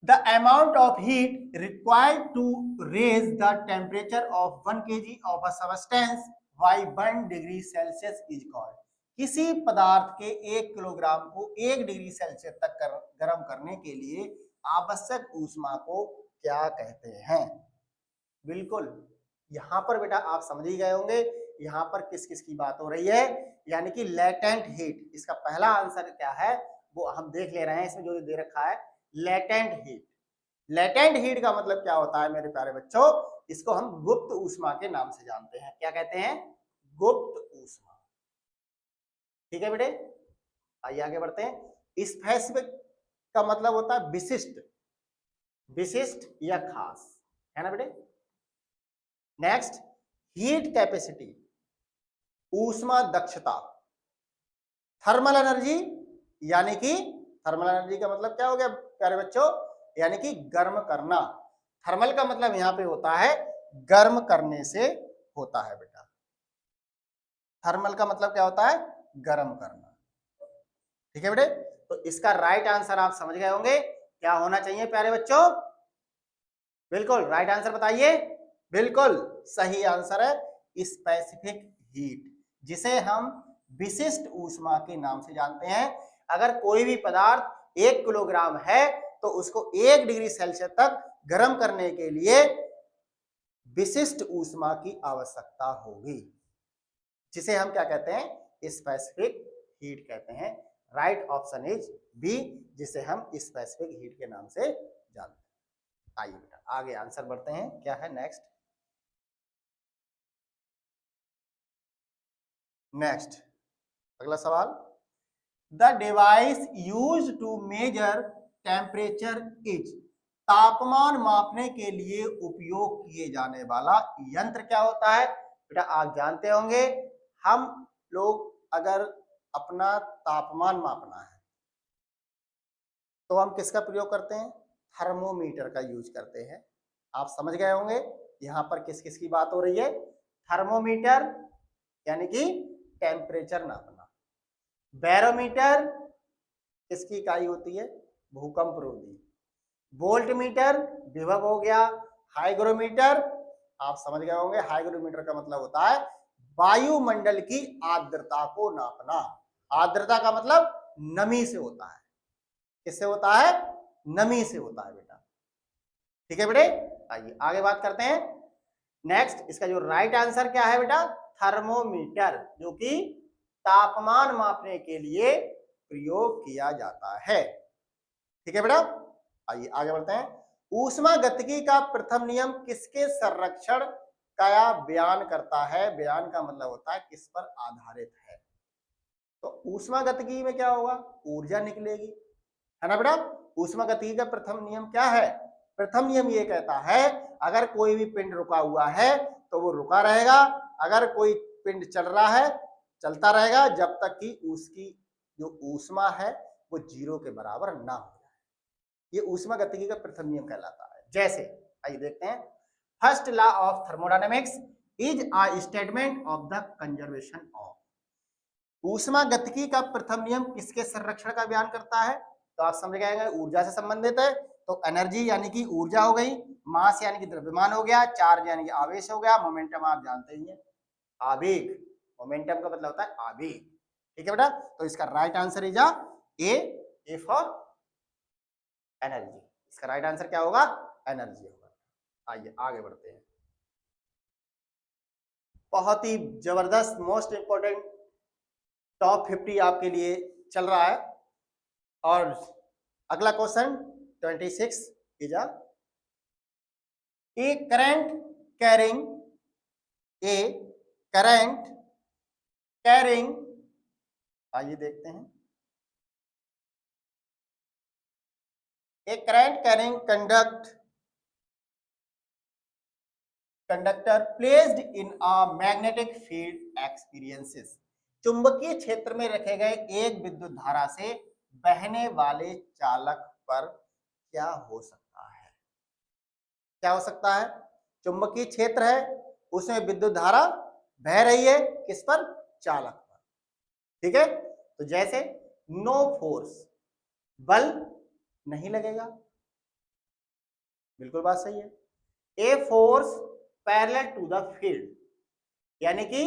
The amount of heat required to raise the temperature of 1 kg of a substance by 1 degree Celsius is called। किसी पदार्थ के 1 किलोग्राम को 1 डिग्री सेल्सियस तक गर्म करने के लिए आवश्यक ऊष्मा को क्या कहते हैं? बिल्कुल, यहाँ पर बेटा आप समझ ही गए होंगे, यहाँ पर किस किस की बात हो रही है, यानी कि लेटेंट हीट। इसका पहला आंसर क्या है वो हम देख ले रहे हैं, इसमें जो दे रखा है लेटेंट हीट। लेटेंट हीट का मतलब क्या होता है मेरे प्यारे बच्चों? इसको हम गुप्त ऊष्मा के नाम से जानते हैं। क्या कहते हैं? गुप्त ऊष्मा। ठीक है बेटे, आइए आगे बढ़ते हैं। स्पेसिफिक का मतलब होता है विशिष्ट, विशिष्ट या खास, है ना बेटे। नेक्स्ट, हीट कैपेसिटी, ऊष्मा दक्षता। थर्मल एनर्जी यानी कि, थर्मल एनर्जी का मतलब क्या हो गया प्यारे बच्चों, यानी कि गर्म करना। थर्मल का मतलब यहां पे होता है गर्म करने से होता है बेटा। थर्मल का मतलब क्या होता है, गर्म करना। ठीक है बेटे, तो इसका राइट आंसर आप समझ गए होंगे क्या होना चाहिए प्यारे बच्चों। बिल्कुल राइट आंसर बताइए। बिल्कुल सही आंसर है स्पेसिफिक हीट, जिसे हम विशिष्ट ऊष्मा के नाम से जानते हैं। अगर कोई भी पदार्थ 1 किलोग्राम है तो उसको 1 डिग्री सेल्सियस तक गर्म करने के लिए विशिष्ट ऊष्मा की आवश्यकता होगी, जिसे हम क्या कहते हैं, स्पेसिफिक हीट कहते हैं। राइट ऑप्शन इज बी, जिसे हम स्पेसिफिक हीट के नाम से जानते हैं। आइए बेटा आगे आंसर बढ़ते हैं, क्या है नेक्स्ट। नेक्स्ट अगला सवाल, the device use to measure temperature is, तापमान मापने के लिए उपयोग किए जाने वाला यंत्र क्या होता है बेटा। आप जानते होंगे हम लोग अगर अपना तापमान मापना है तो हम किसका प्रयोग करते हैं, थर्मोमीटर का यूज करते हैं। आप समझ गए होंगे यहां पर किस किस की बात हो रही है। थर्मोमीटर यानी कि टेम्परेचर नापना, बैरोमीटर किसकी इकाई होती है, भूकंप रोधी, वोल्टमीटर विभव हो गया, हाइग्रोमीटर आप समझ गए होंगे, हाइग्रोमीटर का मतलब होता है वायुमंडल की आर्द्रता को नापना। आर्द्रता का मतलब नमी से होता है, किससे होता है, नमी से होता है बेटा। ठीक है बेटे, आइए आगे बात करते हैं। नेक्स्ट इसका जो राइट आंसर क्या है बेटा, थर्मोमीटर, जो कि तापमान मापने के लिए प्रयोग किया जाता है। ठीक है बेटा, आइए आगे बढ़ते हैं। ऊष्मा गतिकी का प्रथम नियम किसके संरक्षण का बयान करता है। बयान का मतलब होता है किस पर आधारित है। तो ऊष्मा गतिकी में क्या होगा, ऊर्जा निकलेगी, है ना बेटा। ऊष्मा गतिकी का प्रथम नियम क्या है, प्रथम नियम ये कहता है अगर कोई भी पिंड रुका हुआ है तो वो रुका रहेगा, अगर कोई पिंड चल रहा है चलता रहेगा जब तक कि उसकी जो ऊष्मा है वो 0 के बराबर ना हो जाए। ये ऊष्मा गतिकी का प्रथम नियम कहलाता है। जैसे आइए देखते हैं, first law of thermodynamics is a statement of the conservation of. ऊष्मा गतिकी का प्रथम नियम किसके संरक्षण का बयान करता है, तो आप समझ गए ऊर्जा से संबंधित है। तो एनर्जी यानी कि ऊर्जा हो गई, मास यानी कि द्रव्यमान हो गया, चार्ज यानी कि आवेश हो गया, मोमेंटम आप जानते ही हैं आवेग, मोमेंटम का मतलब होता है आवेग। ठीक है बेटा, तो इसका right answer is A for energy. इसका राइट आंसर क्या होगा, एनर्जी होगा। आइए आगे बढ़ते हैं। बहुत ही जबरदस्त मोस्ट इंपोर्टेंट टॉप 50 आपके लिए चल रहा है। और अगला question 26 is a current carrying, a current carrying, आइए देखते हैं, a current carrying conductor placed in a magnetic field experiences. चुंबकीय क्षेत्र में रखे गए एक विद्युत धारा से बहने वाले चालक पर क्या हो सकता है। क्या हो सकता है, चुंबकीय क्षेत्र है उसमें विद्युत धारा बह रही है, किस पर, चालक पर। ठीक है, तो जैसे नो फोर्स, बल नहीं लगेगा, बिल्कुल बात सही है। A force parallel to the field, यानी कि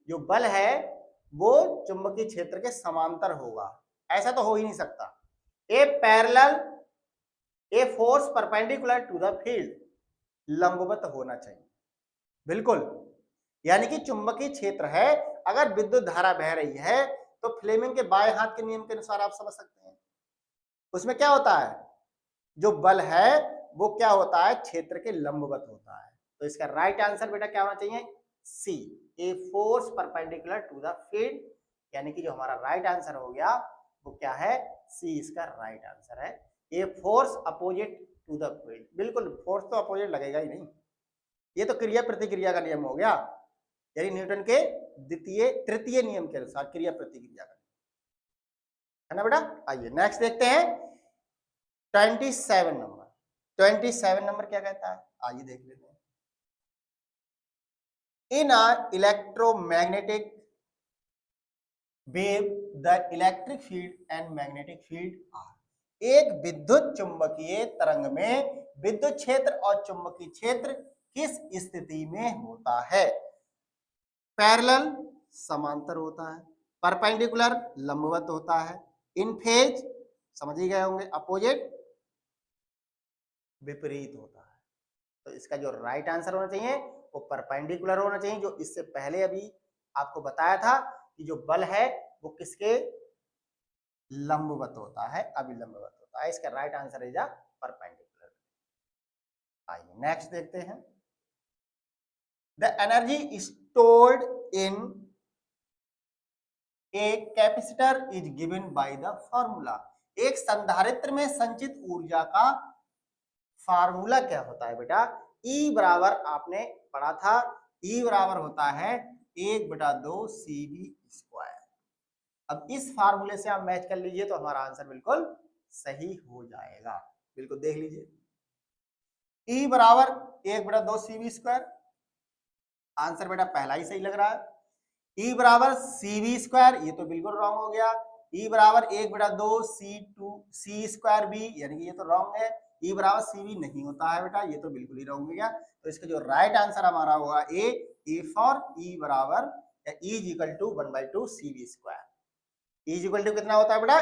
जो बल है वो चुंबकीय क्षेत्र के समांतर होगा, ऐसा तो हो ही नहीं सकता। A parallel, a force perpendicular to the field, लंबवत होना चाहिए, बिल्कुल। यानी कि चुंबकीय क्षेत्र है, अगर विद्युत धारा बह रही है तो फ्लेमिंग के बाएं हाथ के नियम के अनुसार आप समझ सकते हैं उसमें क्या होता है, जो बल है वो क्या होता है, क्षेत्र के लंबवत होता है। तो इसका राइट आंसर बेटा क्या होना चाहिए, C, a force perpendicular to the field, यानी कि जो हमारा राइट आंसर हो गया वो क्या है, सी इसका राइट आंसर है। A force opposite to the field, बिल्कुल फोर्स तो अपोजिट लगेगा ही नहीं, ये तो क्रिया प्रतिक्रिया का नियम हो गया, यानी न्यूटन के द्वितीय तृतीय नियम के अनुसार क्रिया प्रतिक्रिया का, है ना बेटा। आइए नेक्स्ट देखते हैं 27 नंबर। 27 नंबर क्या कहता है, आइए देख लेते हैं। In a electromagnetic wave the electric field and magnetic field are, एक विद्युत चुंबकीय तरंग में विद्युत क्षेत्र और चुंबकीय क्षेत्र किस स्थिति में होता है। पैरेलल समांतर होता है, परपेंडिकुलर लंबवत होता है, इन फेज समझ ही गए होंगे, अपोजिट विपरीत होता है। तो इसका जो राइट आंसर होना चाहिए वो परपेंडिकुलर होना चाहिए, जो इससे पहले अभी आपको बताया था कि जो बल है वो किसके लंबवत होता है, अभिलंबवत होता है। इसका राइट आंसर इज परपेंडिकुलर। आइए नेक्स्ट देखते हैं। The energy stored in a capacitor is given by the formula, एक संधारित्र में संचित ऊर्जा का फार्मूला क्या होता है बेटा। E बराबर आपने पढ़ा था, E बराबर होता है 1/2 CV स्क्वायर। अब इस फार्मूले से आप मैच कर लीजिए तो हमारा आंसर बिल्कुल सही हो जाएगा, बिल्कुल देख लीजिए। E बराबर 1/2 CV स्क्वायर, आंसर बेटा पहला ही सही लग रहा है। E बराबर CV स्क्वायर, ये तो बिल्कुल रॉन्ग हो गया। E बराबर 1/2 C स्क्वायर B, यानी कि ये तो रॉन्ग है। E बराबर CV नहीं होता है बेटा, ये तो बिल्कुल ही रॉन्ग हो गया। तो इसका जो राइट आंसर हमारा होगा ए फॉर E बराबर E is equal to 1/2 CV square. E is equal to कितना होता है बेटा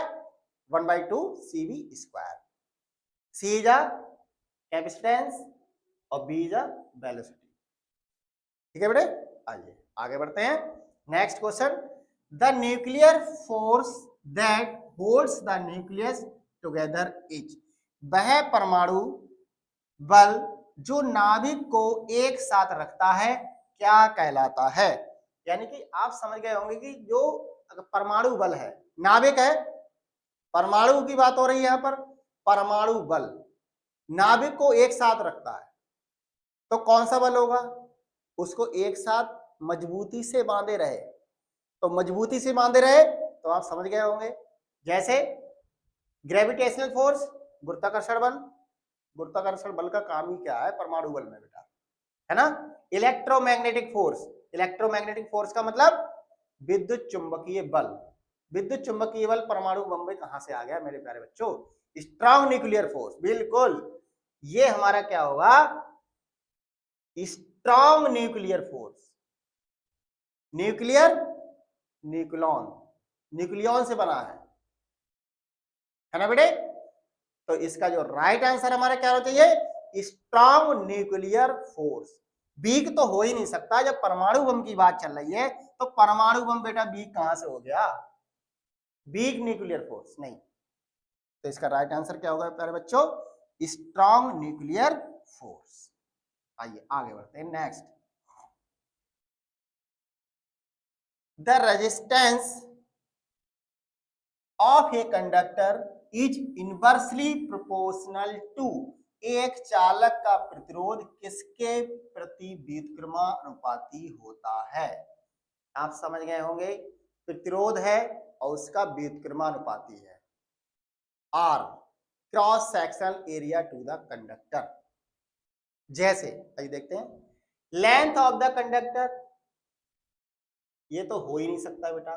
1/2 CV square. C is a capacitance और B इज अ वेलोसिटी। ठीक है बेटे, आइए आगे बढ़ते हैं। Next question, the nuclear force that holds the nucleus together is, वह परमाणु बल जो नाभिक को एक साथ रखता है क्या कहलाता है। यानी कि आप समझ गए होंगे कि जो परमाणु बल है, नाभिक है, परमाणु की बात हो रही है यहां पर, परमाणु बल नाभिक को एक साथ रखता है, तो कौन सा बल होगा, उसको एक साथ मजबूती से बांधे रहे, तो मजबूती से बांधे रहे तो आप समझ गए होंगे, जैसे ग्रेविटेशनल फोर्स गुरुत्वाकर्षण बल, गुरुत्वाकर्षण बल का काम ही क्या है परमाणु बल में बेटा, है ना। इलेक्ट्रोमैग्नेटिक फोर्स, इलेक्ट्रोमैग्नेटिक फोर्स का मतलब विद्युत चुंबकीय बल, विद्युत चुंबकीय बल परमाणु बम में कहां से आ गया मेरे प्यारे बच्चों, स्ट्रॉन्ग न्यूक्लियर फोर्स, बिल्कुल ये हमारा क्या होगा strong nuclear force, nuclear nucleon, nucleon से बना है ना बेटे। तो इसका जो राइट आंसर हमारा क्या होना चाहिए स्ट्रॉन्ग न्यूक्लियर फोर्स। वीक तो हो ही नहीं सकता, जब परमाणु बम की बात चल रही है तो परमाणु बम बेटा वीक कहां से हो गया, वीक न्यूक्लियर फोर्स नहीं। तो इसका राइट आंसर क्या होगा प्यारे बच्चों स्ट्रॉन्ग न्यूक्लियर फोर्स। आइए आगे बढ़ते हैं। Next, the resistance of a conductor is inversely proportional to, एक चालक का प्रतिरोध किसके प्रति व्युत्क्रमानुपाती होता है। आप समझ गए होंगे प्रतिरोध है और उसका व्युत्क्रमानुपाती है are, cross sectional area to the conductor. जैसे आइए देखते हैं लेंथ ऑफ द कंडक्टर, ये तो हो ही नहीं सकता बेटा,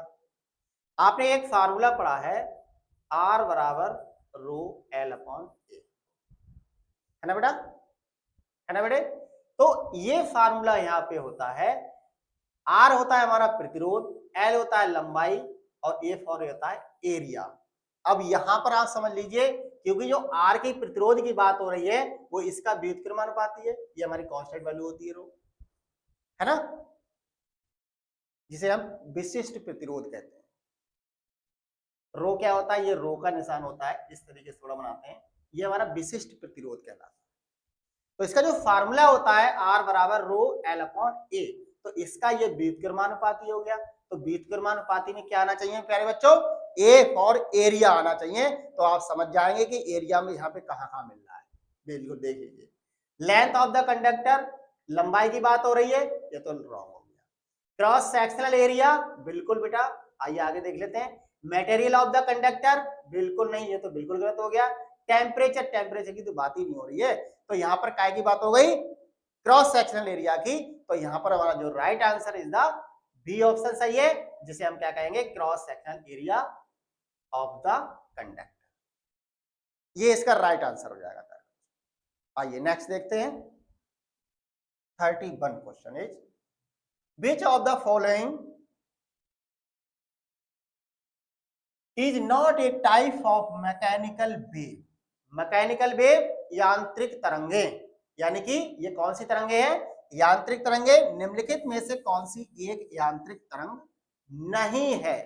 आपने एक फार्मूला पढ़ा है R बराबर रो L अपॉन ए, है ना बेटा, है ना बेटे। तो ये फार्मूला यहाँ पे होता है, R होता है हमारा प्रतिरोध, L होता है लंबाई और A फॉर होता है एरिया। अब यहां पर आप समझ लीजिए क्योंकि जो R की प्रतिरोध की बात हो रही है वो इसका व्युत्क्रमानुपाती है, ये हमारी कांस्टेंट वैल्यू होती है रो, है ना, जिसे हम विशिष्ट प्रतिरोध कहते हैं। रो क्या होता है, ये रो का निशान होता है, इस तरीके से थोड़ा बनाते हैं, ये हमारा विशिष्ट प्रतिरोध कहलाता है। तो इसका जो फार्मूला होता है R बराबर रो L अपॉन ए, तो इसका ये व्युत्क्रमानुपाती हो गया। तो व्युत्क्रमानुपाती में क्या आना चाहिए प्यारे बच्चों ए फॉर एरिया आना चाहिए, तो आप समझ जाएंगे कि एरिया में यहाँ पे कहाँ मिल रहा है। बिल्कुल देख लीजिए, लेंथ ऑफ द कंडक्टर, लंबाई की बात हो रही है, ये तो रॉन्ग हो गया। क्रॉस सेक्शनल एरिया, बिल्कुल बेटा, आइए आगे देख लेते हैं। मटेरियल ऑफ द कंडक्टर, बिल्कुल नहीं, ये तो बिल्कुल गलत हो गया। टेम्परेचर, टेम्परेचर की तो बात ही नहीं हो रही है, तो यहाँ पर काय की बात हो गई, क्रॉस सेक्शनल एरिया की। तो यहाँ पर हमारा जो right answer is the B option सही है, जिसे हम क्या कहेंगे, cross sectional area of the conductor, ये इसका राइट आंसर हो जाएगा। आइए नेक्स्ट देखते हैं। 31 question is, which of the following is not a type of mechanical wave. Mechanical wave, यांत्रिक तरंगे, यानी कि ये कौन सी तरंगे हैं, यांत्रिक तरंगे। निम्नलिखित में से कौन सी एक यांत्रिक तरंग नहीं है।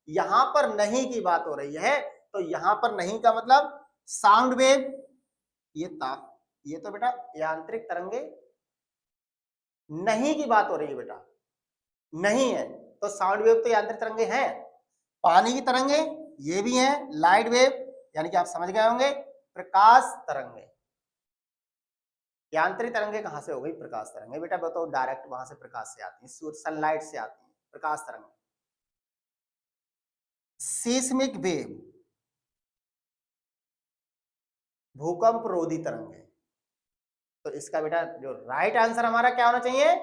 यहां पर नहीं की बात हो रही है, तो यहां पर नहीं का मतलब साउंड वेव, ये तो बेटा यांत्रिक तरंगे नहीं की बात हो रही है बेटा, नहीं है, तो साउंड वेव तो यांत्रिक तरंगे हैं। पानी की तरंगे ये भी हैं, लाइट वेव, यानी कि आप समझ गए होंगे, प्रकाश तरंगे। यांत्रिक तरंगे कहां से हो गई, प्रकाश तरंगे बेटा, बताओ, डायरेक्ट वहां से प्रकाश से आती है, सनलाइट से आती है प्रकाश तरंगे। सीस्मिक वेव, भूकंप रोधी तरंगे। तो इसका बेटा जो राइट आंसर हमारा क्या होना चाहिए,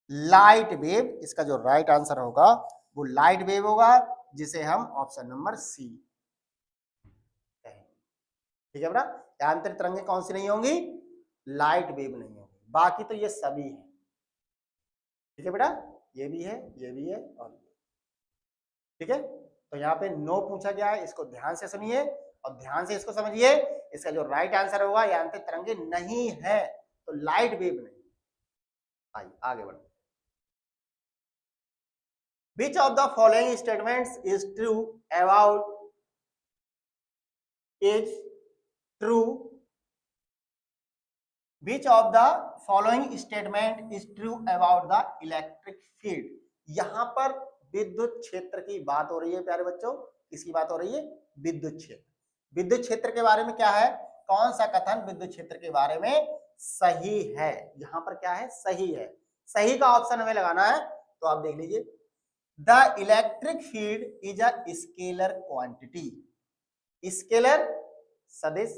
लाइट वेव। इसका जो राइट आंसर होगा वो लाइट वेव होगा, जिसे हम ऑप्शन नंबर सी कहेंगे। ठीक है बेटा, यांत्रिक तरंगे कौन सी नहीं होंगी, लाइट वेव नहीं होगी, बाकी तो ये सभी है। ठीक है बेटा, ये भी है, ये भी है, और ये। ठीक है, तो यहाँ पे नो पूछा गया है, इसको ध्यान से सुनिए और ध्यान से इसको समझिए। इसका जो राइट आंसर होगा, यांत्रिक तरंगे नहीं है, तो लाइट वेव नहीं। आइए आगे बढ़ते। Which of the following statements is true about is true? Which of the following statement is true about the electric field? यहां पर विद्युत क्षेत्र की बात हो रही है प्यारे बच्चों, किसकी बात हो रही है, विद्युत क्षेत्र। विद्युत क्षेत्र के बारे में क्या है, कौन सा कथन विद्युत क्षेत्र के बारे में सही है, यहां पर क्या है, सही है। सही का ऑप्शन हमें लगाना है, तो आप देख लीजिए, the electric field is a scalar quantity. Scalar सदिश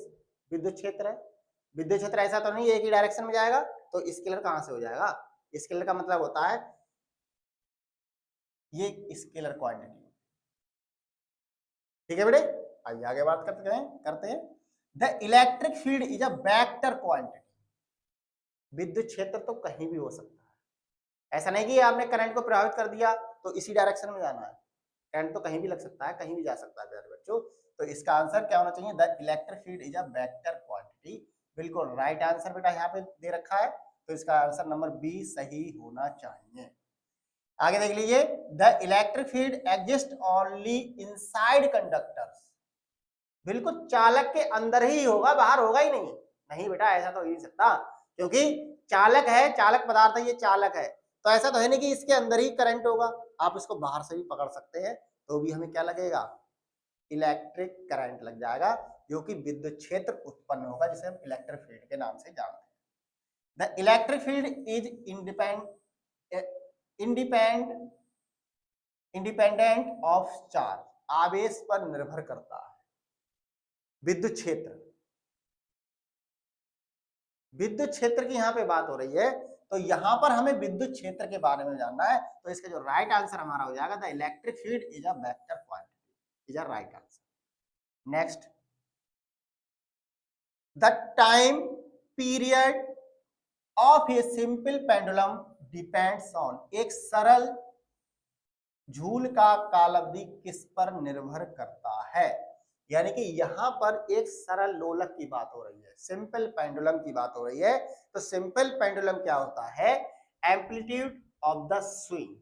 विद्युत क्षेत्र है, विद्युत क्षेत्र ऐसा तो नहीं एक ही डायरेक्शन में जाएगा, तो स्केलर कहां से हो जाएगा, स्केलर का मतलब होता है ये स्केलर क्वांटिटी। ठीक है बेटे, आइए आगे बात करते हैं। The electric field is a vector quantity. विद्युत क्षेत्र तो कहीं भी हो सकता है, ऐसा नहीं कि आपने करंट को प्रभावित कर दिया तो इसी डायरेक्शन में जाना है, करंट तो कहीं भी लग सकता है, कहीं भी जा सकता है प्यारे बच्चों। तो इसका आंसर क्या होना चाहिए, the electric field is a vector quantity. बिल्कुल राइट आंसर बेटा यहाँ पे दे रखा है, तो इसका आंसर नंबर बी सही होना चाहिए। आगे देख लीजिए, the electric field exist only inside conductors. बिल्कुल चालक के अंदर ही होगा, बाहर होगा ही नहीं। नहीं बेटा, ऐसा तो हो ही नहीं सकता, क्योंकि चालक है, चालक पदार्थ है, ये चालक है, तो ऐसा तो है नहीं कि इसके अंदर ही करंट होगा। आप इसको बाहर से भी पकड़ सकते हैं, तो भी हमें क्या लगेगा, इलेक्ट्रिक करंट लग जाएगा, जो कि विद्युत क्षेत्र उत्पन्न होगा, जिसे हम इलेक्ट्रिक फील्ड के नाम से जानते हैं। The electric field is independent of charge. आवेश पर निर्भर करता है। विद्युत क्षेत्र, विद्युत क्षेत्र की यहाँ पे बात हो रही है, तो यहां पर हमें विद्युत क्षेत्र के बारे में जानना है, तो इसका जो राइट आंसर हमारा हो जाएगा, the electric field is a vector quantity, is a right answer. Next, the time period of a simple pendulum depends on. एक सरल झूल का कालावधि किस पर निर्भर करता है, यानी कि यहां पर एक सरल लोलक की बात हो रही है, सिंपल पेंडुलम की बात हो रही है। तो सिंपल पेंडुलम क्या होता है, एम्पलीट्यूड ऑफ द स्विंग,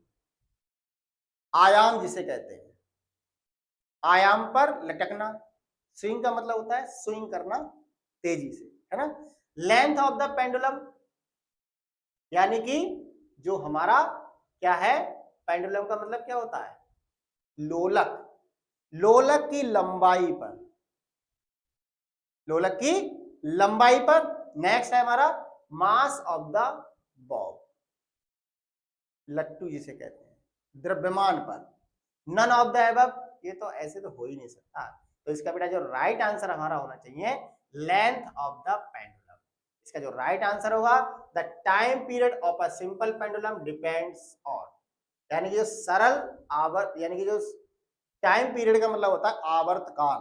आयाम जिसे कहते हैं, आयाम पर लटकना। स्विंग का मतलब होता है स्विंग करना तेजी से, है ना। लेंथ ऑफ द पेंडुलम, यानी कि जो हमारा क्या है, पेंडुलम का मतलब क्या होता है, लोलक, लोलक की लंबाई पर, लोलक की लंबाई पर। नेक्स्ट है हमारा मास ऑफ द बॉब, लट्टू जिसे कहते हैं, द्रव्यमान पर। नन ऑफ द एबव, ये तो ऐसे तो हो ही नहीं सकता। तो इसका बेटा जो राइट आंसर हमारा होना चाहिए लेंथ ऑफ द पेंडुलम। इसका जो राइट आंसर होगा the time period of a simple pendulum depends on, यानी कि जो सरल आवर्त, यानी कि जो टाइम पीरियड का मतलब होता है आवर्त काल,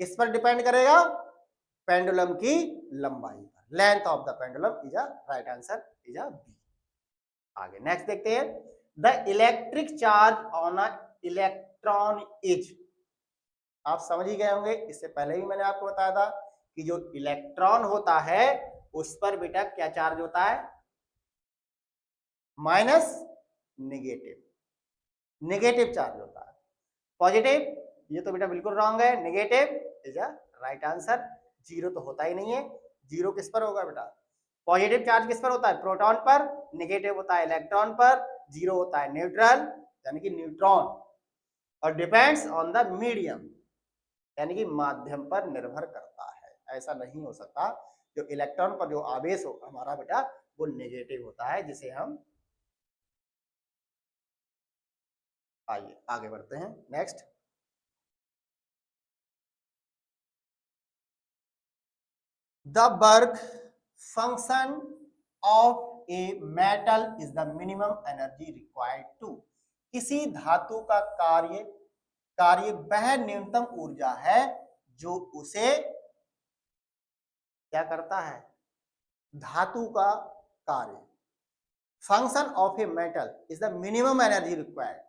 किस पर डिपेंड करेगा? पेंडुलम की लंबाई पर। Length of the pendulum is a right answer, is a B. आगे नेक्स्ट देखते हैं, the electric charge on a electron is. आप समझ ही गए होंगे, इससे पहले भी मैंने आपको बताया था कि जो इलेक्ट्रॉन होता है उस पर बेटा क्या चार्ज होता है? माइनस नेगेटिव, नेगेटिव चार्ज होता है। पॉजिटिव, ये तो बेटा बिल्कुल रॉन्ग है, negative is a right answer. Zero तो होता ही नहीं है, जीरो किस पर होगा बेटा? पॉजिटिव चार्ज किस पर होता है? प्रोटॉन पर, नेगेटिव होता है इलेक्ट्रॉन पर, जीरो होता है न्यूट्रल यानी कि न्यूट्रॉन, और डिपेंड्स ऑन द मीडियम यानी कि माध्यम पर निर्भर करता है। ऐसा नहीं हो सकता जो इलेक्ट्रॉन पर जो आवेश हो हमारा बेटा वो नेगेटिव होता है, जिसे हम, आइए आगे बढ़ते हैं। Next, the work function of a metal is the minimum energy required to. किसी धातु का कार्य, कार्य वह न्यूनतम ऊर्जा है जो उसे क्या करता है? धातु का कार्य। Function of a metal is the minimum energy required,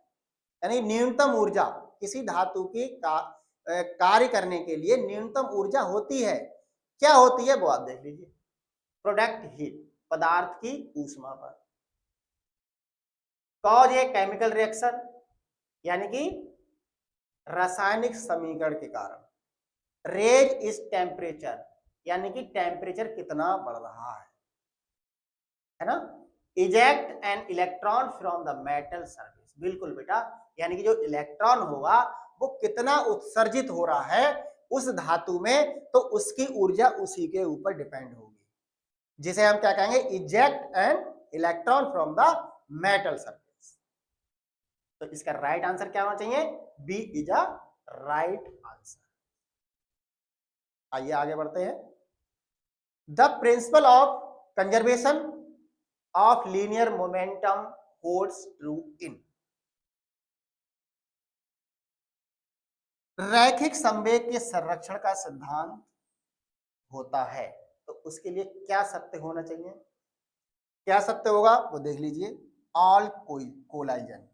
यानी न्यूनतम ऊर्जा किसी धातु की कार्य करने के लिए न्यूनतम ऊर्जा होती है। क्या होती है वो आप देख लीजिए। प्रोडक्ट हीट, पदार्थ की ऊष्मा पर। कॉज ए केमिकल रिएक्शन, यानी कि रासायनिक समीकरण के कारण। रेज इज टेम्परेचर, यानी कि टेम्परेचर कितना बढ़ रहा है ना। Eject an electron from the metal surface, बिल्कुल बेटा, यानी कि जो इलेक्ट्रॉन होगा वो कितना उत्सर्जित हो रहा है उस धातु में, तो उसकी ऊर्जा उसी के ऊपर डिपेंड होगी, जिसे हम क्या कहेंगे? Eject an electron from the metal surface. तो इसका राइट आंसर क्या होना चाहिए? B is a right answer. आइए आगे बढ़ते हैं। The principle of conservation of linear momentum holds true in. रैखिक संवेग के संरक्षण का सिद्धांत होता है, तो उसके लिए क्या सत्य होना चाहिए? क्या सत्य होगा वो देख लीजिए। ऑल कोलाइजन,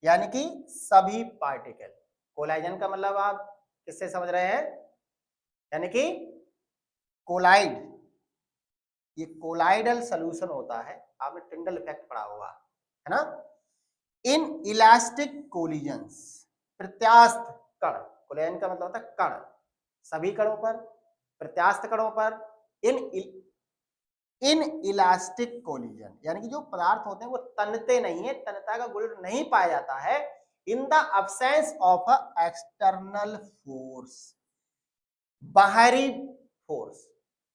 यानी कि सभी पार्टिकल। कोलाइजन का मतलब आप किससे समझ रहे हैं? यानी कि कोलाइड, ये कोलाइडल सॉल्यूशन होता है, आपने टिंडल इफेक्ट पढ़ा होगा, है ना। इन इलास्टिक कोलिजन्स, प्रत्यास्थ कण, कोलाइजन का मतलब होता है कण, सभी कणों पर, प्रत्यास्थ कणों पर। इन इलास्टिक कोलिजन, यानी कि जो पदार्थ होते हैं वो तनते नहीं है, तनता का गुण नहीं पाया जाता है। In the absence of a external force, बाहरी फोर्स,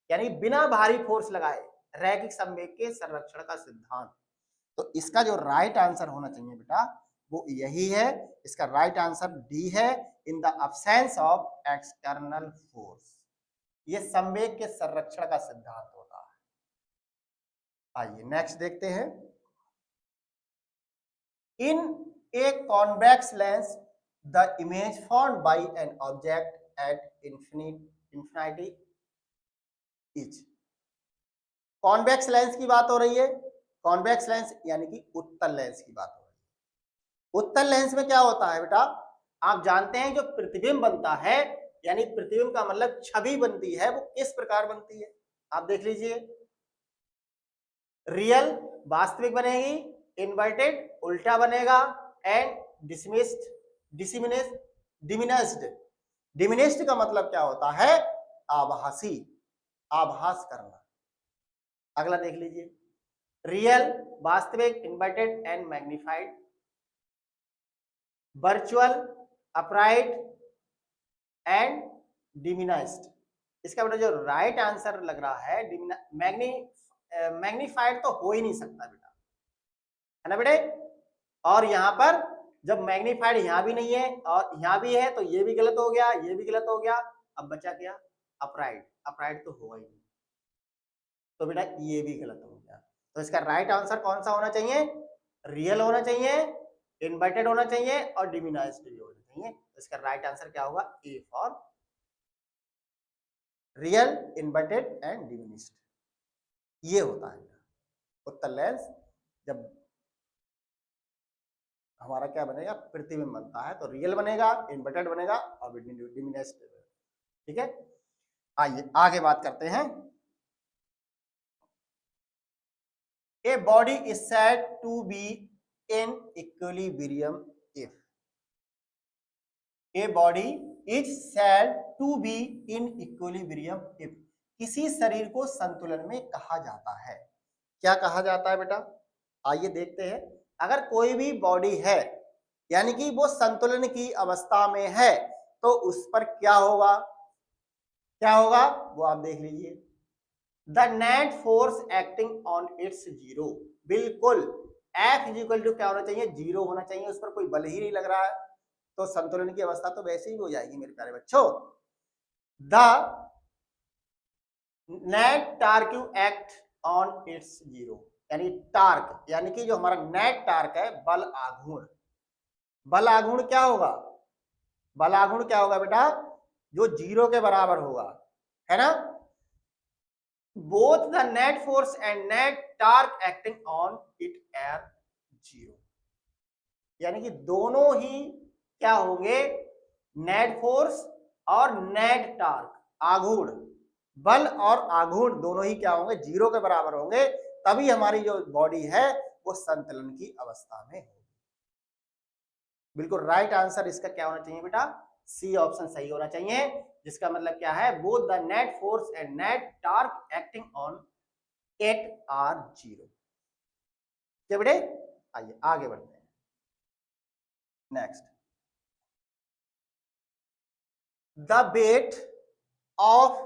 यानी बिना बाहरी फोर्स लगाए रैखिक संवेग के संरक्षण का सिद्धांत। तो इसका जो राइट आंसर होना चाहिए बेटा वो यही है। इसका राइट आंसर डी है, in the absence of external force. ये संवेग के संरक्षण का सिद्धांत होता है। आइए नेक्स्ट देखते हैं। In a convex lens the image formed by an object at infinity is. Convex lens की बात हो रही है। कॉन्वेक्स लेंस यानी कि उत्तल लेंस की बात हो रही है। उत्तल लेंस में क्या होता है बेटा? आप जानते हैं जो प्रतिबिंब बनता है, यानी प्रतिबिंब का मतलब छवि बनती है, वो किस प्रकार बनती है? आप देख लीजिए। रियल वास्तविक बनेगी, इन्वर्टेड उल्टा बनेगा, एंड डिसमिस्ड डिमिनिस्ड। डिमिनिस्ड का मतलब क्या होता है? आभासी, आभास करना। अगला देख लीजिए। रियल वास्तविक, inverted and magnified, virtual upright and diminished. इसका बेटा जो राइट आंसर लग रहा है मैग्नीफाइड तो हो ही नहीं सकता बेटा, है ना बेटे। और यहाँ पर जब मैग्नीफाइड यहाँ भी नहीं है और यहाँ भी है तो ये भी गलत हो गया, ये भी गलत हो गया। अब बचा क्या? अपराइट। अपराइट तो होगा ही नहीं, तो बेटा ये भी गलत हो गया। तो इसका राइट आंसर कौन सा होना चाहिए? रियल होना चाहिए, इन्वर्टेड होना चाहिए और डिमिनाइज्ड भी होना चाहिए। तो इसका राइट आंसर क्या होगा? A for real, inverted and diminished. ये होता है उत्तर लेंस जब हमारा क्या बनेगा? प्रतिबिंब बनता है तो रियल बनेगा, इन्वर्टेड बनेगा और डिमिनिश्ड। ठीक है, आइए आगे बात करते हैं। A body is said to be in equilibrium if a body is said to be in equilibrium if किसी शरीर को संतुलन में कहा जाता है। क्या कहा जाता है बेटा? आइए देखते हैं। अगर कोई भी बॉडी है यानी कि वो संतुलन की अवस्था में है तो उस पर क्या होगा? क्या होगा वो आप देख लीजिए। The net force acting on it's zero. बिल्कुल F इज इक्वल टू क्या होना चाहिए? जीरो होना चाहिए। उस पर कोई बल ही नहीं लग रहा है तो संतुलन की अवस्था तो वैसे ही हो जाएगी मेरे प्यारे बच्चों। The net torque act on it's zero, यानी टार्क यानी कि जो हमारा नेट टार्क है बल आघूर्ण। बल आघूर्ण क्या होगा? बल आघूर्ण क्या होगा बेटा? जो जीरो के बराबर होगा, है ना। Both the net force and net torque acting on it are zero, यानी कि दोनों ही क्या होंगे? नेट फोर्स और नेट टार्क, आघूर्ण बल और आघूर्ण दोनों ही क्या होंगे? जीरो के बराबर होंगे। तभी हमारी जो बॉडी है वो संतुलन की अवस्था में होगी। बिल्कुल राइट आंसर इसका क्या होना चाहिए बेटा? सी ऑप्शन सही होना चाहिए, जिसका मतलब क्या है? Both the net force and net torque acting on it are zero. क्या बेटे? आइए आगे बढ़ते हैं। Next, the weight of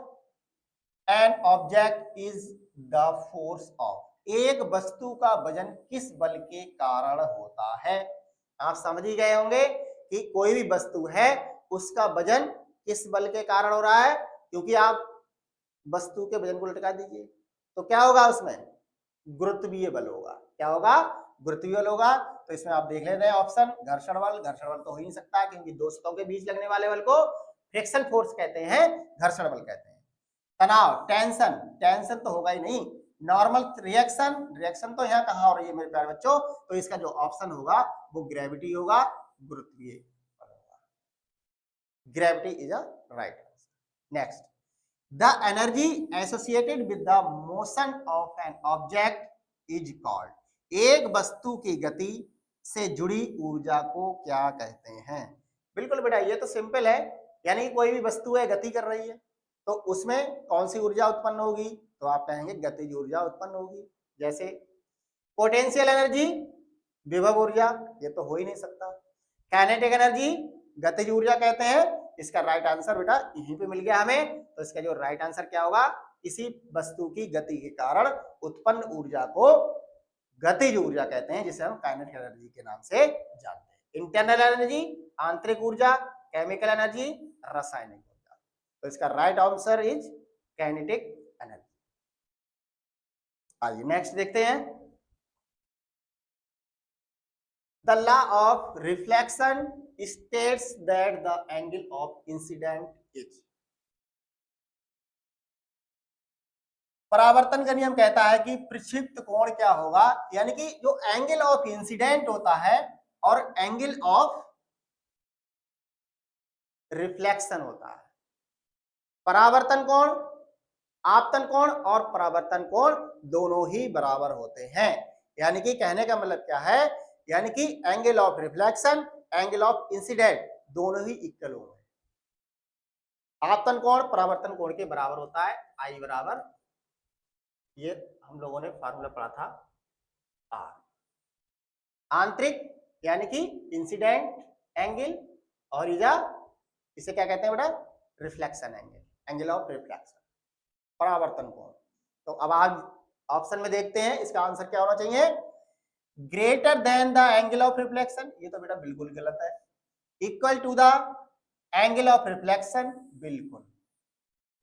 an object is the force of. एक वस्तु का वजन किस बल के कारण होता है? आप समझ ही गए होंगे कि कोई भी वस्तु है उसका वजन किस बल के कारण हो रहा है। क्योंकि आप वस्तु के वजन को लटका दीजिए तो क्या होगा? उसमें गुरुत्वीय बल होगा। क्या होगा? गुरुत्वीय बल होगा। तो इसमें आप देख लेते हैं ऑप्शन घर्षण बल। घर्षण बल तो हो ही नहीं सकता क्योंकि दो सतहों के बीच लगने वाले बल को फ्रिक्शन फोर्स कहते हैं, घर्षण बल कहते हैं। तनाव, टेंशन, टेंशन तो होगा ही नहीं। नॉर्मल रिएक्शन, रिएक्शन तो यहाँ कहाँ हो रही है मेरे प्यारे बच्चों? तो इसका जो ऑप्शन होगा वो ग्रेविटी होगा, गुरुत्वीय बल होगा। Gravity is a right answer. Next, the energy associated with the motion of an object is called. एक वस्तु की गति से जुड़ी ऊर्जा को क्या कहते हैं? बिल्कुल बेटा ये तो सिंपल है, यानी कोई भी वस्तु है गति कर रही है तो उसमें कौन सी ऊर्जा उत्पन्न होगी? तो आप कहेंगे गतिज ऊर्जा उत्पन्न होगी। जैसे पोटेंशियल एनर्जी, विभव ऊर्जा, ये तो हो ही नहीं सकता। काइनेटिक एनर्जी, गतिज ऊर्जा कहते हैं। इसका राइट आंसर बेटा यहीं पे मिल गया हमें। तो इसका जो राइट आंसर क्या होगा? किसी वस्तु की गति के कारण उत्पन्न ऊर्जा को गतिज ऊर्जा कहते हैं, जिसे हम काइनेटिक एनर्जी के नाम से जानते हैं। इंटरनल एनर्जी, आंतरिक ऊर्जा, केमिकल एनर्जी, रासायनिक ऊर्जा। तो इसका right answer is kinetic energy. आइए नेक्स्ट देखते हैं। The law of reflection states that the angle of incident is। परावर्तन का नियम कहता है कि प्रक्षिप्त कोण क्या होगा, यानी कि जो एंगल ऑफ इंसिडेंट होता है और एंगल ऑफ रिफ्लेक्शन होता है। परावर्तन कोण, आपतन कोण और परावर्तन कोण दोनों ही बराबर होते हैं। यानी कि कहने का मतलब क्या है? यानी कि angle of reflection, angle of incident दोनों ही इक्वल होंगे। आपतन कोण परावर्तन कोण के बराबर होता है, आई बराबर, ये हम लोगों ने फार्मूला पढ़ा था, आर। आंतरिक यानी कि इंसिडेंट एंगल और इजा इसे क्या कहते हैं बेटा? Reflection angle, angle of reflection, परावर्तन कोण। तो अब आप ऑप्शन में देखते हैं इसका आंसर क्या होना चाहिए? Greater than the angle of reflection, ये तो बेटा बिल्कुल गलत है। Equal to the angle of reflection, बिल्कुल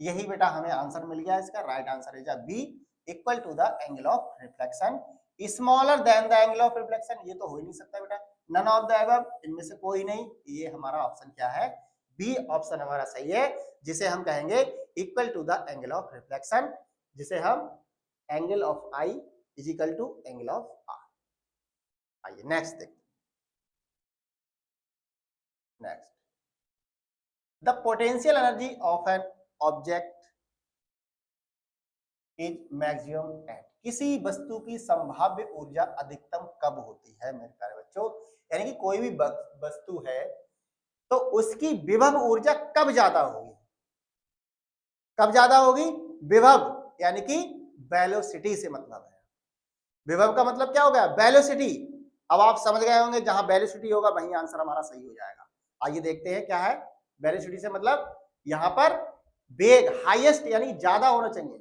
यही बेटा हमें आंसर मिल गया। इसका right answer is B, equal to the angle of reflection smaller than the angle of reflection. ये तो हो ही नहीं सकता बेटा, नन ऑफ द अबव, इनमें से कोई नहीं। ये हमारा ऑप्शन क्या है? बी ऑप्शन हमारा सही है, जिसे हम कहेंगे equal to the angle of reflection, जिसे हम angle of I is equal to angle of R. आइए नेक्स्ट देखते। Next, the potential energy of an object is maximum at, किसी वस्तु की संभाव्य ऊर्जा अधिकतम कब होती है मेरे प्यारे बच्चों? यानी कि कोई भी वस्तु है तो उसकी विभव ऊर्जा कब ज्यादा होगी? कब ज्यादा होगी? विभव यानी कि वेलोसिटी से मतलब है। विभव का मतलब क्या हो गया? वेलोसिटी। अब आप समझ गए होंगे, जहां वेलोसिटी होगा वहीं आंसर हमारा सही हो जाएगा। आइए देखते हैं क्या है वेलोसिटी से मतलब। यहां पर वेग हाईएस्ट यानी ज्यादा होना चाहिए,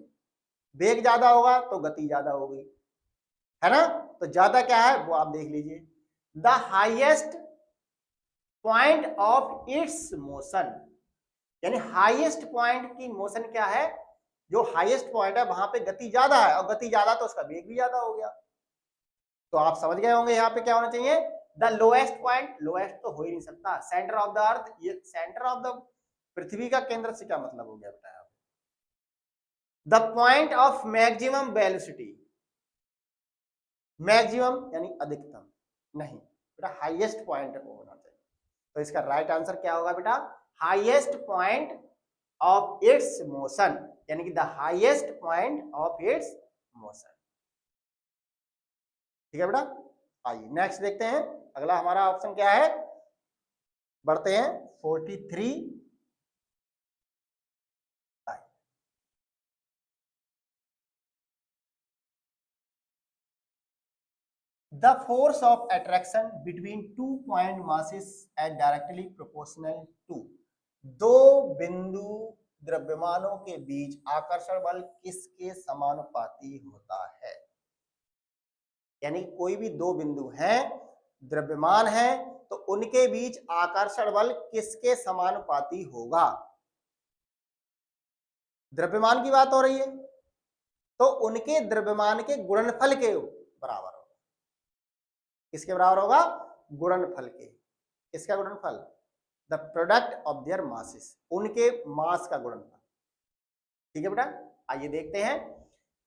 वेग ज्यादा होगा तो गति ज्यादा होगी, है ना? तो ज्यादा क्या है वो आप देख लीजिए। The highest point of its motion, यानी हाईएस्ट पॉइंट की मोशन क्या है? जो हाईएस्ट पॉइंट है वहां पे गति ज्यादा है, और गति ज्यादा तो उसका वेग भी ज्यादा हो गया। तो आप समझ गए होंगे यहाँ पे क्या होना चाहिए? द लोएस्ट पॉइंट, लोएस्ट तो हो ही नहीं सकता। सेंटर ऑफ द अर्थ, ये सेंटर ऑफ द पृथ्वी का केंद्र से क्या मतलब हो गया बताया? The point of maximum velocity, maximum यानी अधिकतम नहीं बेटा, हाईएस्ट पॉइंट होना चाहिए। तो इसका राइट आंसर क्या होगा बेटा? Highest point of its motion, यानी कि the highest point of its motion. ठीक है बेटा। आइए नेक्स्ट देखते हैं, अगला हमारा ऑप्शन क्या है? बढ़ते हैं 43। The force of attraction between 2 point masses is directly proportional to, दो बिंदु द्रव्यमानों के बीच आकर्षण बल किसके समानुपाती होता है? यानी कोई भी दो बिंदु हैं, द्रव्यमान है, तो उनके बीच आकर्षण बल किसके समानुपाती होगा? द्रव्यमान की बात हो रही है तो उनके द्रव्यमान के गुणनफल के बराबर होगा। किसके बराबर होगा? गुणनफल के। किसका गुणनफल? The product of their masses, उनके मास का गुणनफल। ठीक है बेटा। आइए देखते हैं,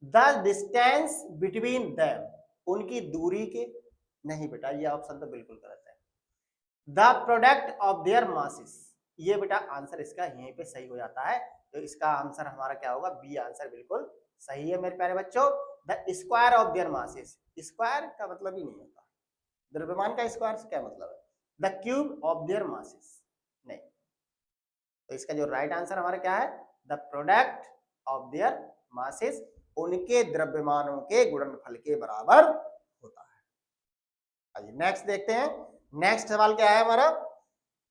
द डिस्टेंस बिटवीन देम, उनकी दूरी के, नहीं बेटा ये ऑप्शन तो बिल्कुल गलत है। The product of their masses, ये बेटा आंसर इसका यहीं पे सही हो जाता है। तो इसका आंसर हमारा क्या होगा? बी आंसर बिल्कुल सही है मेरे प्यारे बच्चों। The square of their masses, square का मतलब ही नहीं होता, द्रव्यमान का स्क्वायर से क्या मतलब है? The cube of their masses, नहीं। तो इसका जो राइट आंसर हमारा क्या है? The product of their masses, उनके द्रव्यमानों के गुणनफल के बराबर होता है। आइए नेक्स्ट देखते हैं, नेक्स्ट सवाल क्या है हमारा?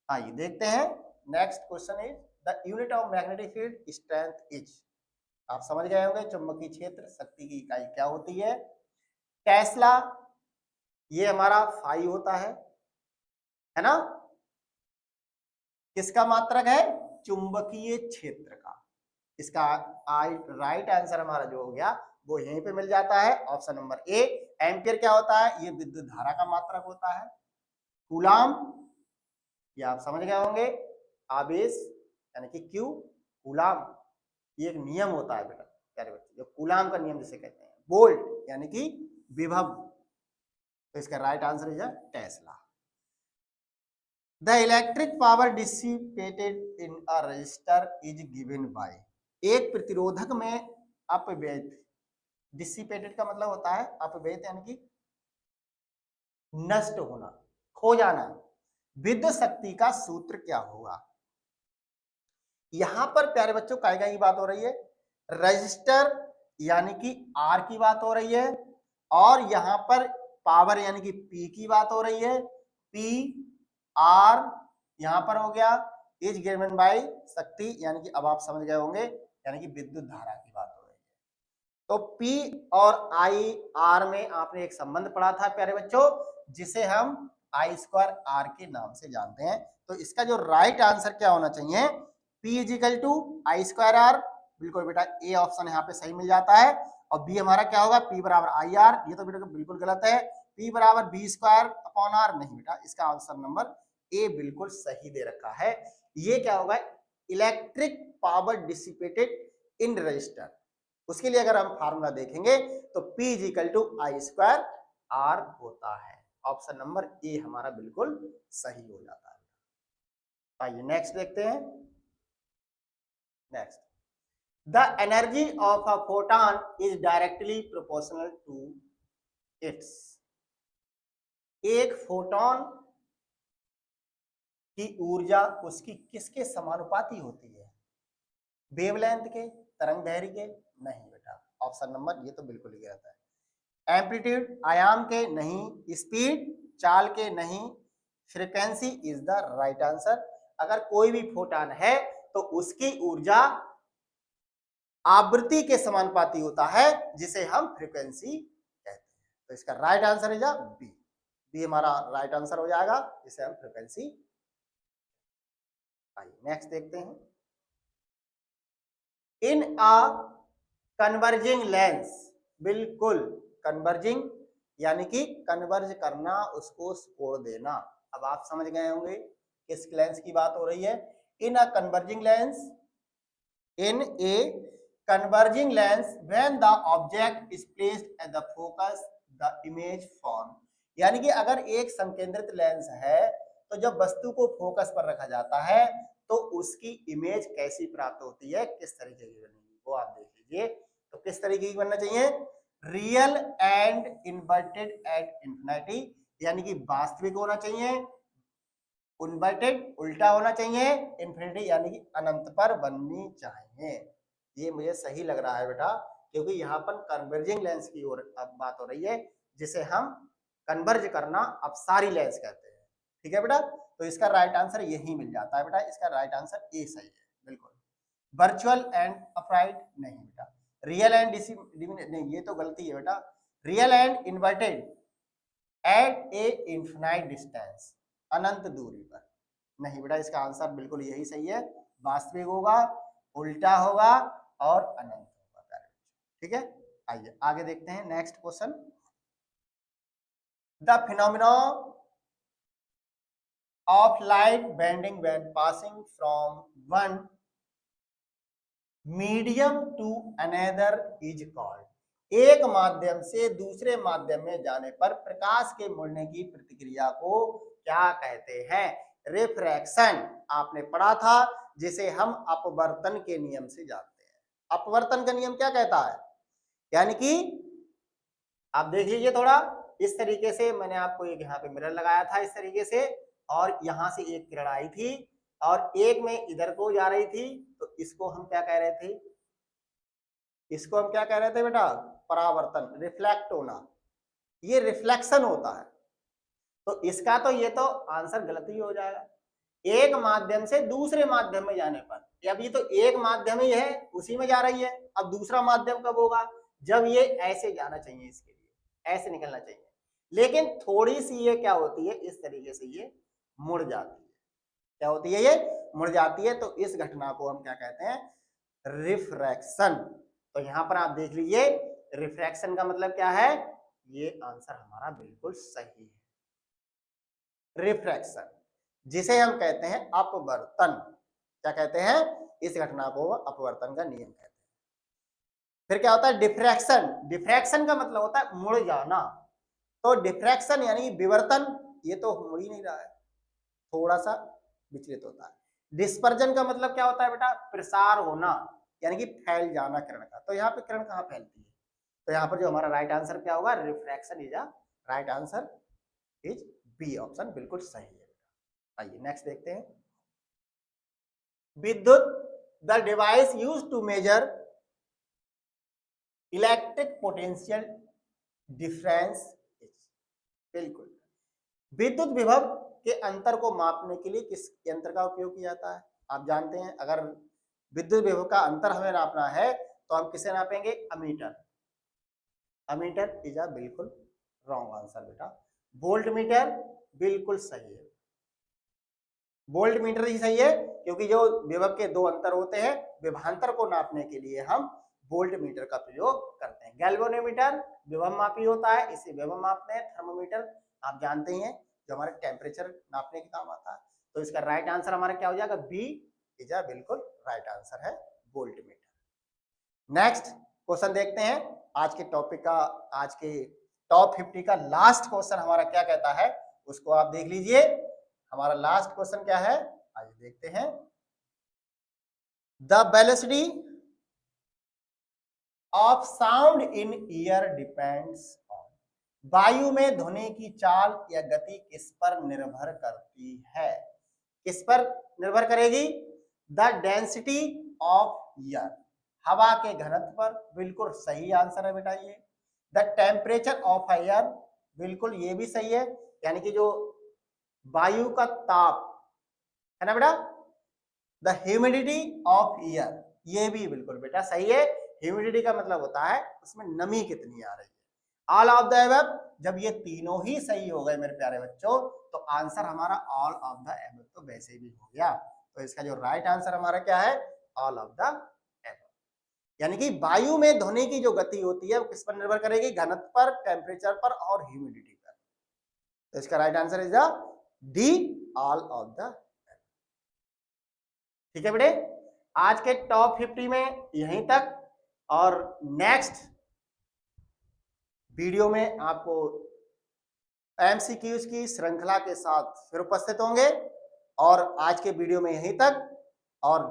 आइए देखते हैं, next question is the unit of magnetic field strength is, आप समझ गए होंगे चुंबकीय क्षेत्र शक्ति की इकाई क्या होती है? टेस्ला, ये हमारा फाई होता है ना? किसका मात्रक है? चुंबकीय क्षेत्र का। इसका राइट आंसर हमारा जो हो गया वो यहीं पे मिल जाता है, ऑप्शन नंबर ए। एम्पियर क्या होता है? ये विद्युत धारा का मात्रक होता है। कूलाम, ये आप समझ गए होंगे, आवेश यानी कि क्यू, कूलाम ये एक नियम होता है बेटा प्यारे बच्चे, जो कूलाम का नियम जिसे कहते हैं। वोल्ट यानी कि विभव, तो इसका right answer is Tesla. The electric power dissipated in a resistor is given by, एक प्रतिरोधक में अपव्यय, डिसिपेटेड का मतलब होता है अपव्यय यानी कि नष्ट होना, खो जाना। विद्युत शक्ति का सूत्र क्या होगा? यहां पर प्यारे बच्चों काय की बात हो रही है, रजिस्टर यानी कि आर की बात हो रही है, और यहां पर पावर यानी कि पी की बात हो रही है। पी आर यहां पर हो गया, इज गिवन बाय शक्ति, यानी कि अब आप समझ गए होंगे, यानी कि विद्युत धारा की बात हो रही है। तो P और I R में आपने एक संबंध पढ़ा था प्यारे बच्चों, जिसे हम I स्क्वायर R के नाम से जानते हैं। तो इसका जो राइट आंसर क्या होना चाहिए, P is equal to I square R। बिल्कुल बेटा ए ऑप्शन यहाँ पे सही मिल जाता है। और बी हमारा क्या होगा, P बराबर आई आर। ये तो बेटा बिल्कुल गलत है, P बराबर बी स्क्वायर अपॉन आर। नहीं बेटा, इसका आंसर नंबर ए बिल्कुल सही दे रखा है। ये क्या होगा, electric power dissipated in resistor. उसके लिए अगर हम फार्मूला देखेंगे तो P is equal to I square R होता है। ऑप्शन नंबर ए हमारा बिल्कुल सही हो जाता है। आइए नेक्स्ट देखते हैं। Next, the energy of a photon is directly proportional to its. एक फोटॉन की ऊर्जा उसकी किसके समानुपाती होती है, वेवलेंथ के, तरंग दैर्घ्य के? नहीं बेटा, ऑप्शन नंबर ये तो बिल्कुल ही गलत है। एम्पलीट्यूड, आयाम के? नहीं। स्पीड, चाल के? नहीं। Frequency is the right answer. अगर कोई भी फोटॉन है तो उसकी ऊर्जा आवृत्ति के समानुपाती होता है, जिसे हम फ्रीक्वेंसी कहते हैं। तो इसका राइट आंसर है बी। बी हमारा राइट आंसर हो जाएगा, जिसे हम फ्रीक्वेंसी। आइए नेक्स्ट देखते हैं। इन अ कन्वर्जिंग लेंस, बिल्कुल कन्वर्जिंग यानी कि कन्वर्ज करना, उसको छोड़ देना। अब आप समझ गए होंगे किस लेंस की बात हो रही है। In a converging lens, in a converging lens when the object is placed at the focus the image form। यानी कि अगर एक संकेंद्रित लेंस है तो जब वस्तु को फोकस पर रखा जाता है तो उसकी इमेज कैसी प्राप्त होती है, किस तरीके की बनेगी, वो आप देख लीजिए। तो किस तरीके की बनना चाहिए, real and inverted at infinity, यानी कि वास्तविक होना चाहिए, इन्वर्टेड उल्टा होना चाहिए, इंफिनिटी यानी कि अनंत पर बननी चाहिए। ये मुझे सही लग रहा है बेटा, क्योंकि यहाँ पर कन्वर्जिंग लेंस की ओर अब बात हो रही है, जिसे हम कन्वर्ज करना अपसारी लेंस कहते हैं। ठीक है बेटा, तो इसका राइट आंसर यही मिल जाता है बेटा। इसका राइट आंसर ए सही है बिल्कुल। वर्चुअल एंड अपराइट नहीं बेटा। रियल एंड नहीं, ये तो गलती है बेटा। Real and inverted at a infinite distance, अनंत दूरी पर। नहीं बेटा, इसका आंसर बिल्कुल यही सही है, वास्तविक होगा, उल्टा होगा और अनंत होगा। ठीक है, आइए आगे देखते हैं next question. The phenomena of light bending when passing from one medium to another is called. एक माध्यम से दूसरे माध्यम में जाने पर प्रकाश के मुड़ने की प्रतिक्रिया को क्या कहते हैं? रिफ्रैक्शन आपने पढ़ा था, जिसे हम अपवर्तन के नियम से जानते हैं। अपवर्तन का नियम क्या कहता है, यानी कि आप देख लीजिए थोड़ा इस तरीके से, मैंने आपको एक यहाँ पे मिरर लगाया था इस तरीके से, और यहाँ से एक किरण आई थी और एक में इधर को जा रही थी, तो इसको हम क्या कह रहे थे, इसको हम क्या कह रहे थे बेटा, परावर्तन, रिफ्लेक्ट होना। ये रिफ्लेक्शन होता है। तो इसका तो ये तो आंसर गलत ही हो जाएगा। एक माध्यम से दूसरे माध्यम में जाने पर, अब ये तो एक माध्यम ही है, उसी में जा रही है। अब दूसरा माध्यम कब होगा, जब ये ऐसे जाना चाहिए, इसके लिए ऐसे निकलना चाहिए, लेकिन थोड़ी सी ये क्या होती है, इस तरीके से ये मुड़ जाती है। क्या होती है, ये मुड़ जाती है। तो इस घटना को हम क्या कहते हैं, रिफ्रैक्शन। तो यहां पर आप देख लीजिए, रिफ्रैक्शन का मतलब क्या है, ये आंसर हमारा बिल्कुल सही है। रिफ्रैक्शन, जिसे हम कहते हैं अपवर्तन। क्या कहते हैं, इस घटना को अपवर्तन का नियम कहते हैं। फिर क्या होता है, डिफ्रैक्शन। डिफ्रैक्शन का मतलब होता है मुड़ जाना। तो डिफ्रैक्शन यानी विवर्तन, ये तो मुड़ ही नहीं रहा है, थोड़ा सा विचलित होता है। डिस्पर्जन का मतलब क्या होता है बेटा, प्रसार होना, यानी कि फैल जाना किरण का। तो यहाँ पे किरण कहाँ फैलती है, तो यहाँ पर जो हमारा राइट आंसर क्या होगा, refraction is a right answer, is B option बिल्कुल सही है। आइए नेक्स्ट देखते हैं। विद्युत, the device used to measure electric potential difference. बिल्कुल, विद्युत विभव के अंतर को मापने के लिए किस यंत्र का उपयोग किया जाता है? आप जानते हैं अगर विद्युत विभव का अंतर हमें नापना है तो हम किसे नापेंगे, अमीटर। अमीटर इज अ बिल्कुल रॉन्ग आंसर बेटा। वोल्ट मीटर बिल्कुल सही है, वोल्ट मीटर ही सही है, क्योंकि जो विभव के दो अंतर होते हैं विभवांतर को नापने के लिए हम वोल्ट मीटर का प्रयोग करते हैं। गैल्वेनोमीटर विभव मापी होता है, इसे विभव मापते हैं। थर्मोमीटर आप जानते हैं जो हमारे टेम्परेचर नापने के काम आता है। तो इसका राइट आंसर हमारा क्या हो जाएगा, बी इज अ बिल्कुल राइट आंसर है, वोल्ट मीटर। नेक्स्ट क्वेश्चन देखते हैं आज के टॉपिक का, आज के टॉप 50 का लास्ट क्वेश्चन हमारा क्या कहता है उसको आप देख लीजिए। हमारा लास्ट क्वेश्चन क्या है, आइए देखते हैं। The velocity of sound in year depends on, वायु में ध्वनि की चाल या गति किस पर निर्भर करती है, किस पर निर्भर करेगी, द डेंसिटी ऑफ एयर, हवा के घनत्व पर, बिल्कुल सही आंसर है बेटा ये। द टेम्परेचर ऑफ एयर, बिल्कुल ये भी सही है, यानी कि जो वायु का ताप है ना बेटा। द ह्यूमिडिटी ऑफ एयर, ये भी बिल्कुल बेटा सही है। ह्यूमिडिटी का मतलब होता है उसमें नमी कितनी आ रही है। ऑल ऑफ द एबव, जब ये तीनों ही सही हो गए मेरे प्यारे बच्चों तो आंसर हमारा ऑल ऑफ द एबव तो वैसे भी हो गया। तो इसका जो राइट आंसर हमारा क्या है, ऑल ऑफ द एबव। यानी कि वायु में ध्वनि की जो गति होती है वो किस पर निर्भर करेगी, घनत्व पर, टेम्परेचर पर और ह्यूमिडिटी पर। तो इसका right answer is the D, all of the. ठीक है बेटे, आज के टॉप 50 में यहीं तक, और नेक्स्ट वीडियो में आपको एमसीक्यूज की श्रृंखला के साथ फिर उपस्थित होंगे। और आज के वीडियो में यहीं तक, और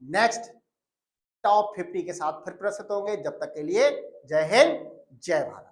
नेक्स्ट टॉप 50 के साथ फिर प्रस्तुत होंगे। जब तक के लिए जय हिंद, जय भारत।